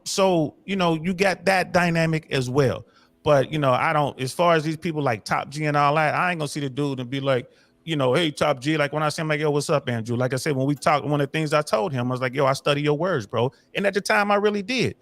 So you got that dynamic as well. But I don't, as far as these people like Top G and all that, I ain't gonna see the dude and be like, hey, Top G. Like when I say, I'm like, yo, what's up, Andrew? Like I said, when we talked, one of the things I told him, I was like, yo, I study your words, bro. And at the time, I really did.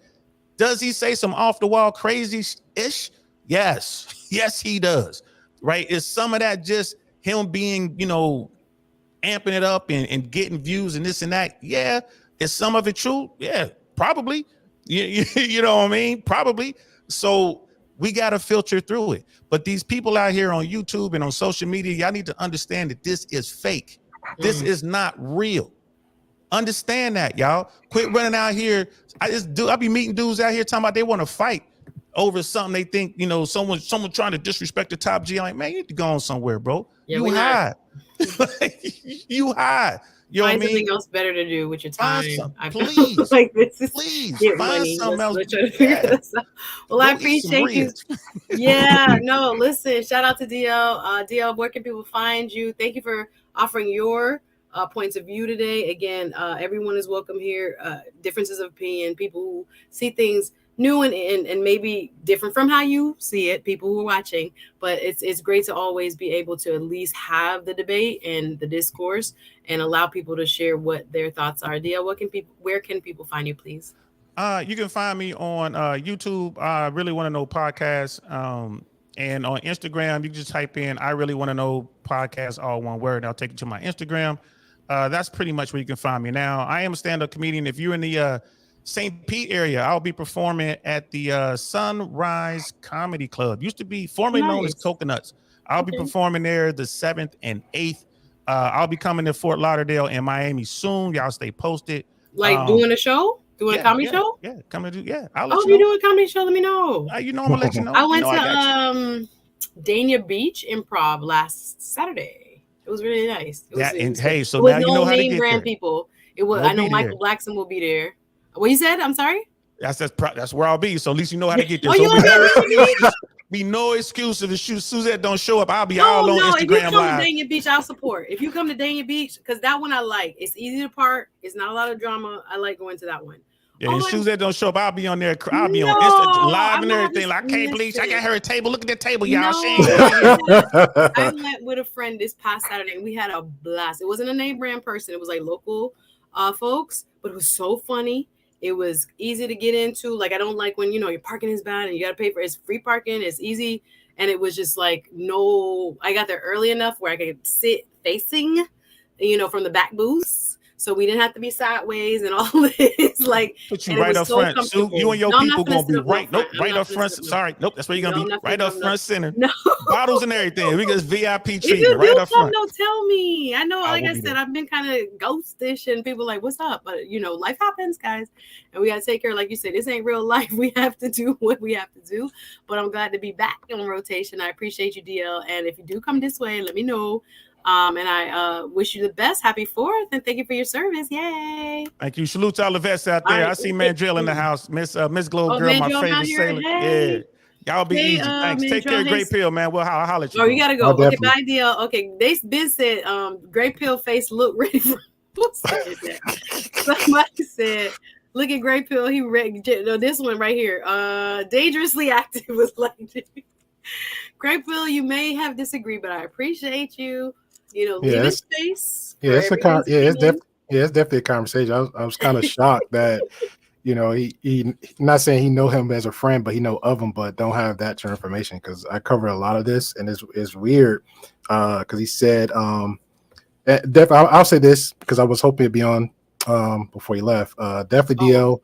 Does he say some off the wall crazy-ish? Yes. Yes, he does. Right? Is some of that just him being, amping it up and getting views and this and that? Yeah. Is some of it true? Yeah, probably. You know what I mean? Probably. So we got to filter through it. But these people out here on YouTube and on social media, y'all need to understand that this is fake. This is not real. Understand that, y'all. Quit running out here. I be meeting dudes out here talking about they want to fight over something they think, someone trying to disrespect the Top G. I'm like, man, you need to go on somewhere, bro. Yeah, you hide. You hide. You know find what I mean? Something else better to do with your time. Please, like this is please get find money. something else. Well, I appreciate you. Yeah, no, listen. Shout out to DL. DL, where can people find you? Thank you for offering your points of view today. Again, everyone is welcome here. Differences of opinion, people who see things new and maybe different from how you see it, people who are watching, but it's great to always be able to at least have the debate and the discourse and allow people to share what their thoughts are. DL, where can people find you, please? You can find me on YouTube. I Really Want to Know podcast. And on Instagram, you can just type in I Really Want to Know podcast, all one word, and I'll take you to my Instagram. That's pretty much where you can find me now. I am a stand-up comedian. If you're in the St. Pete area, I'll be performing at the Sunrise Comedy Club. Used to be formerly known as Coconuts. I'll be performing there the 7th and 8th. I'll be coming to Fort Lauderdale and Miami soon. Y'all stay posted. Like doing a show? Doing a comedy show? Yeah, coming to do. Yeah, I'll let you know. If you do a comedy show, let me know. I'm gonna let you know. I went to Dania Beach Improv last Saturday. It was really nice. So now you know how to get there. People. It was. I know Michael Blackson will be there. What you said? I'm sorry. That's where I'll be. So at least you know how to get there. Be no excuse if Suzette don't show up. I'll be all on Instagram. If you come live. to Dania Beach, I'll support. If you come to Dania Beach, because that one I like. It's easy to park. It's not a lot of drama. I like going to that one. Yeah, if Suzette don't show up, I'll be on there. I'll be on Insta live and everything. Like, I can't believe I got her a table. Look at that table, y'all. I went with a friend this past Saturday and we had a blast. It wasn't a name brand person. It was like local folks, but it was so funny. It was easy to get into. Like, I don't like when, your parking is bad and you got to pay for it. It's free parking. It's easy. And it was just like, I got there early enough where I could sit facing, from the back booths. So we didn't have to be sideways and all this. Like, put you right up front. Sue, you and your people going to be right. Nope, right up front. Sorry. Nope, that's where you're going to be. Right up front center. No. Bottles and everything. We got VIP treatment right up front. Don't tell me. I know, like I said, I've been kind of ghostish and people like, what's up? But, life happens, guys. And we got to take care. Like you said, this ain't real life. We have to do what we have to do. But I'm glad to be back on rotation. I appreciate you, DL. And if you do come this way, let me know. And I wish you the best. Happy 4th, and thank you for your service. Yay! Thank you. Salute to all the vets out there. I see Mandrill in the house. Miss Globe Girl, my favorite sailor. Hey. Yeah, y'all be easy. Thanks. Take care of Great Pill, man. Well, I'll holler at you. Oh, you gotta go. Okay, bye, DL. Okay, they been said Great Pill face look ready for. Somebody said, look at Great Pill. He read this one right here. Dangerously active was like. Great Pill, you may have disagreed, but I appreciate you. Leave space. Yeah, it's definitely a conversation. I was kind of shocked that, he not saying he know him as a friend, but he know of him, but don't have that sort of information because I cover a lot of this and it's weird because he said, definitely, I'll say this because I was hoping to be on before he left. Definitely, DL.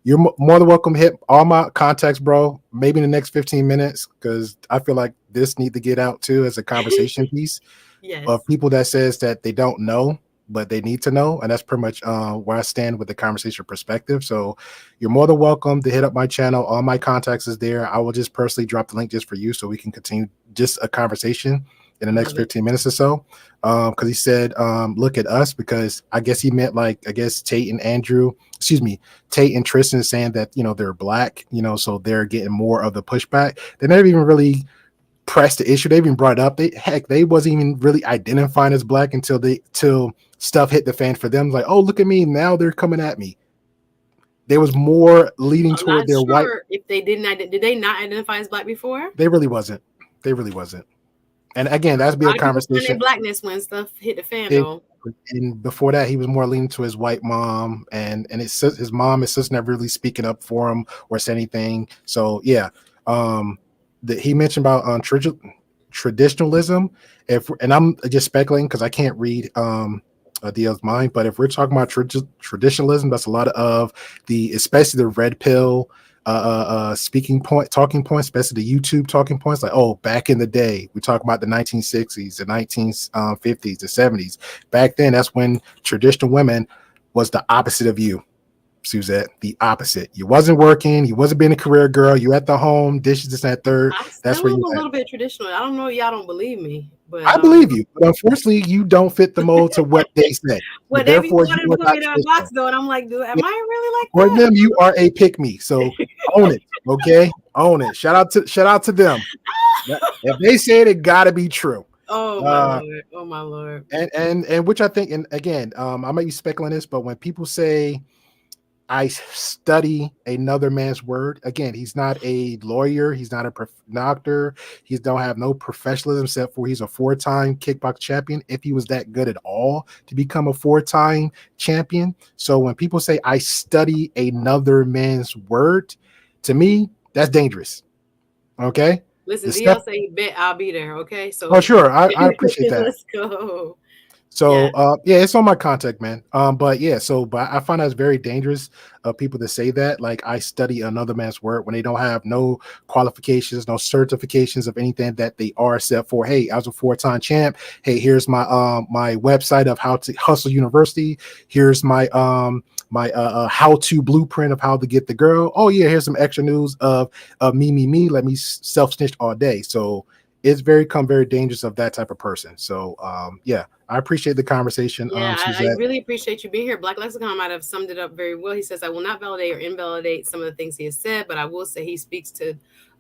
You're more than welcome to hit all my contacts, bro. Maybe in the next 15 minutes because I feel like this need to get out too as a conversation piece. Yes. Of people that says that they don't know, but they need to know. And that's pretty much where I stand with the conversation perspective. So you're more than welcome to hit up my channel. All my contacts is there. I will just personally drop the link just for you so we can continue just a conversation. in the next 15 minutes or so. Because he said, look at us, because I guess he meant like, I guess Tate and Tristan saying that, they're black, so they're getting more of the pushback. They never even really pressed the issue. They even brought it up. They wasn't even really identifying as black till stuff hit the fan for them. Like, oh, look at me. Now they're coming at me. There was more leading toward their white. If they did they not identify as black before? They really wasn't. And again, that's be a conversation. Blackness when stuff hit the fan, though. And before that, he was more leaning to his white mom, and his mom and sister never really speaking up for him or say anything. So yeah, he mentioned about traditionalism. And I'm just speculating because I can't read DL's mind, but if we're talking about traditionalism, that's a lot of especially the red pill talking points, especially the YouTube talking points, like, oh, back in the day, we talk about the 1960s, the 1950s, the 70s. Back then, that's when traditional women was the opposite of you, Suzette, the opposite. You wasn't working, you wasn't being a career girl, you at the home, dishes, this, that, third. That's where you a little bit traditional. I don't know, y'all don't believe me, but I believe you. But unfortunately, you don't fit the mold to what they say. Well, therefore, you put me in a box though, and I'm like, dude, am I really like that? For them, you are a pick me. So own it, okay? Own it. Shout out to them. If they say it gotta be true. Oh my lord! Oh my lord! And which I think, and again, I might be speculating this, but when people say I study another man's word, again, he's not a lawyer, he's not a doctor, he don't have no professionalism except for he's a 4-time kickbox champion. If he was that good at all to become a 4-time champion. So when people say I study another man's word, to me, that's dangerous. Okay. Listen, DL say he bet I'll be there. Okay. So oh sure, I appreciate that. Let's go. So it's on my contact, man. But I find that's very dangerous of people to say that, like, I study another man's work when they don't have no qualifications, no certifications of anything that they are set for. Hey, I was a 4-time champ. Hey, here's my my website of how to hustle university. Here's my how-to blueprint of how to get the girl. Oh yeah, here's some extra news of me. Let me self-snitch all day. So it's very dangerous of that type of person. So I appreciate the conversation. Yeah, I really appreciate you being here. Black Lexicon might have summed it up very well. He says, I will not validate or invalidate some of the things he has said, but I will say he speaks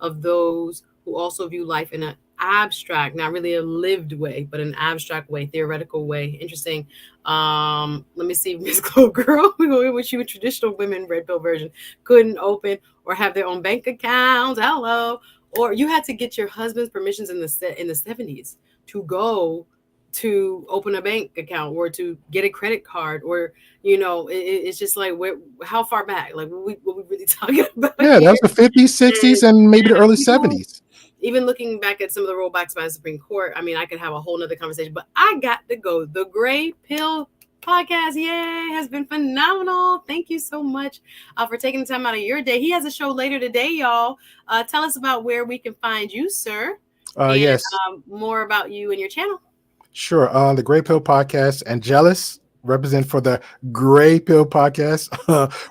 of those who also view life in an abstract, not really a lived way, but an abstract way, theoretical way. Interesting. Let me see, Miss Glow Girl, we're going with you. Traditional women, red pill version, couldn't open or have their own bank accounts. Hello. Or you had to get your husband's permissions in the 70s to go to open a bank account or to get a credit card, or it's just like, how far back, like what we really talking about? Yeah, that was the 50s, 60s, and maybe the early 70s. Even looking back at some of the rollbacks by the Supreme Court, I mean, I could have a whole nother conversation, but I got to go. The Gray Pill podcast, yay, has been phenomenal. Thank you so much for taking the time out of your day. He has a show later today, y'all. Tell us about where we can find you, sir. Yes. More about you and your channel. Sure. The Gray Pill podcast, and Jealous represent for the Gray Pill podcast,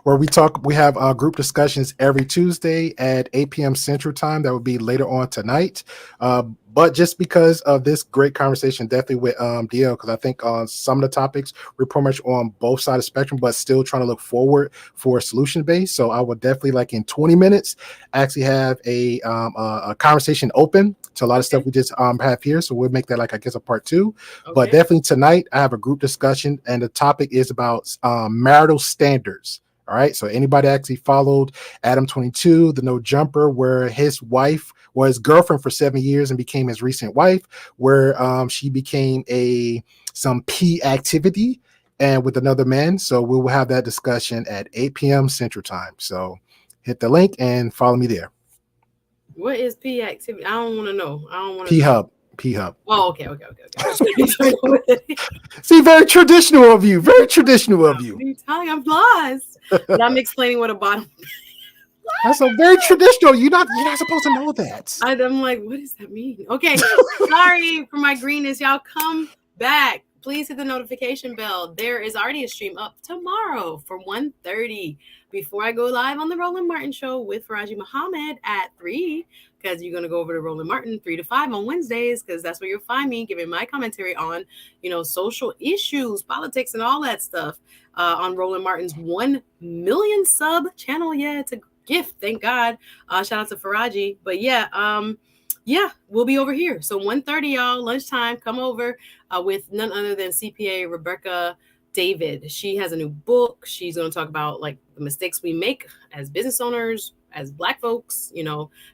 where we have group discussions every Tuesday at 8 p.m. Central Time. That would be later on tonight. But just because of this great conversation, definitely with DL, because I think on some of the topics, we're pretty much on both sides of the spectrum, but still trying to look forward for solution based. So I would definitely, like, in 20 minutes, actually have a conversation open to a lot of stuff we just have here. So we'll make that, like, I guess, a part 2. Okay. But definitely tonight, I have a group discussion, and the topic is about marital standards. All right. So anybody actually followed Adam 22, the No Jumper, where his wife was girlfriend for 7 years and became his recent wife, where she became some P activity and with another man. So we will have that discussion at 8 p.m. Central Time. So hit the link and follow me there. What is P activity? I don't want to know. I don't want to. P Hub. Oh, okay. See, very traditional of you. Very traditional of you. I'm lost. But I'm explaining what a bottom. That's a very traditional. You're not supposed to know that. I'm like, what does that mean? Okay, sorry for my greenness. Y'all come back. Please hit the notification bell. There is already a stream up tomorrow for 1:30 before I go live on the Roland Martin Show with Faraji Muhammad at 3 because you're going to go over to Roland Martin 3 to 5 on Wednesdays, because that's where you'll find me giving my commentary on, social issues, politics, and all that stuff on Roland Martin's 1 million sub channel. Yeah, it's a gift. Thank God. Shout out to Faraji. But yeah, we'll be over here. So 1:30, y'all, lunchtime, come over with none other than CPA Rebecca David. She has a new book. She's going to talk about like the mistakes we make as business owners, as Black folks,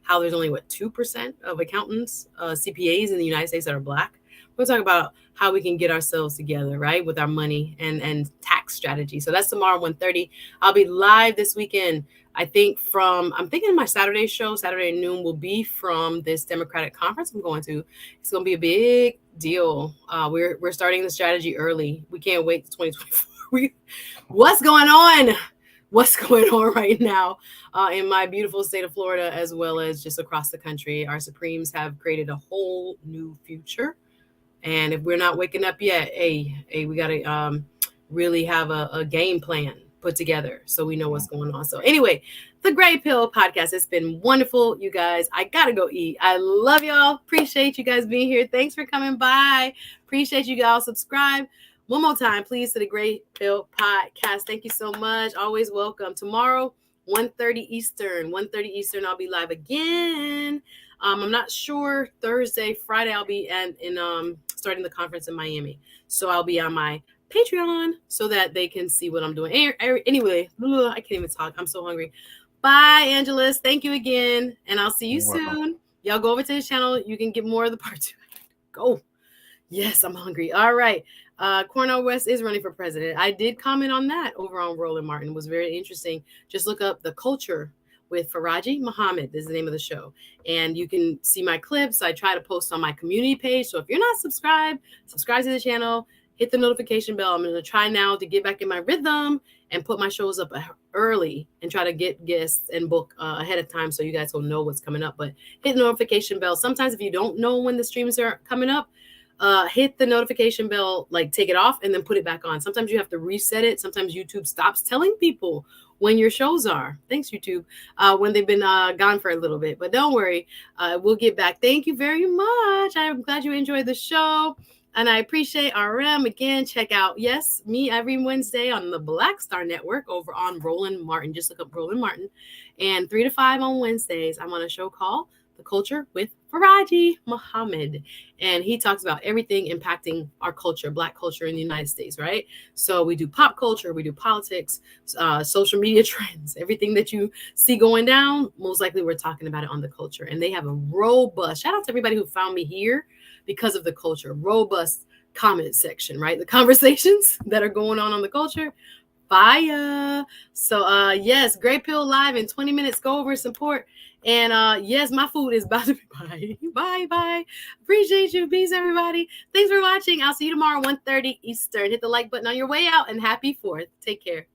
how there's only 2% of accountants, CPAs in the United States that are Black. We'll talk about how we can get ourselves together, right, with our money and tax strategy. So that's tomorrow, 1:30. I'll be live this weekend. I'm thinking my Saturday show, Saturday noon, will be from this Democratic conference I'm going to. It's going to be a big deal. We're starting the strategy early. We can't wait to 2024. What's going on? What's going on right now in my beautiful state of Florida, as well as just across the country? Our Supremes have created a whole new future. And if we're not waking up yet, we got to really have a game plan put together so we know what's going on. So anyway, the Gray Pill podcast has been wonderful, you guys. I got to go eat. I love y'all. Appreciate you guys being here. Thanks for coming by. Appreciate you guys. Subscribe one more time, please, to the Gray Pill podcast. Thank you so much. Always welcome. Tomorrow, 1:30 Eastern. 1:30 Eastern, I'll be live again. I'm not sure. Thursday, Friday, I'll be in starting the conference in Miami. So I'll be on my Patreon so that they can see what I'm doing. Anyway, I can't even talk. I'm so hungry. Bye, Angelus. Thank you again. And I'll see you soon. Y'all go over to his channel. You can get more of the part 2. Go. Yes, I'm hungry. All right. Cornel West is running for president. I did comment on that over on Roland Martin. It was very interesting. Just look up The Culture with Faraji Muhammad. This is the name of the show. And you can see my clips. I try to post on my community page. So if you're not subscribed, subscribe to the channel. Hit the notification bell. I'm going to try now to get back in my rhythm and put my shows up early and try to get guests and book ahead of time so you guys will know what's coming up. But hit the notification bell. Sometimes if you don't know when the streams are coming up, hit the notification bell, like take it off and then put it back on. Sometimes you have to reset it. Sometimes YouTube stops telling people when your shows are. Thanks, YouTube. When they've been gone for a little bit. But don't worry. We'll get back. Thank you very much. I'm glad you enjoyed the show. And I appreciate RM. Again, check out, me every Wednesday on the Black Star Network over on Roland Martin. Just look up Roland Martin. And 3 to 5 on Wednesdays, I'm on a show called The Culture with Faraji Muhammad. And he talks about everything impacting our culture, Black culture in the United States, right? So we do pop culture, we do politics, social media trends, everything that you see going down, most likely we're talking about it on The Culture. And they have a robust, shout out to everybody who found me here because of The Culture, robust comment section, right? The conversations that are going on The Culture, fire. So yes, Gray Pill live in 20 minutes. Go over and support. And yes, my food is about to be bye. Appreciate you. Peace, everybody. Thanks for watching. I'll see you tomorrow, 1:30 Eastern. Hit the like button on your way out and happy 4th. Take care.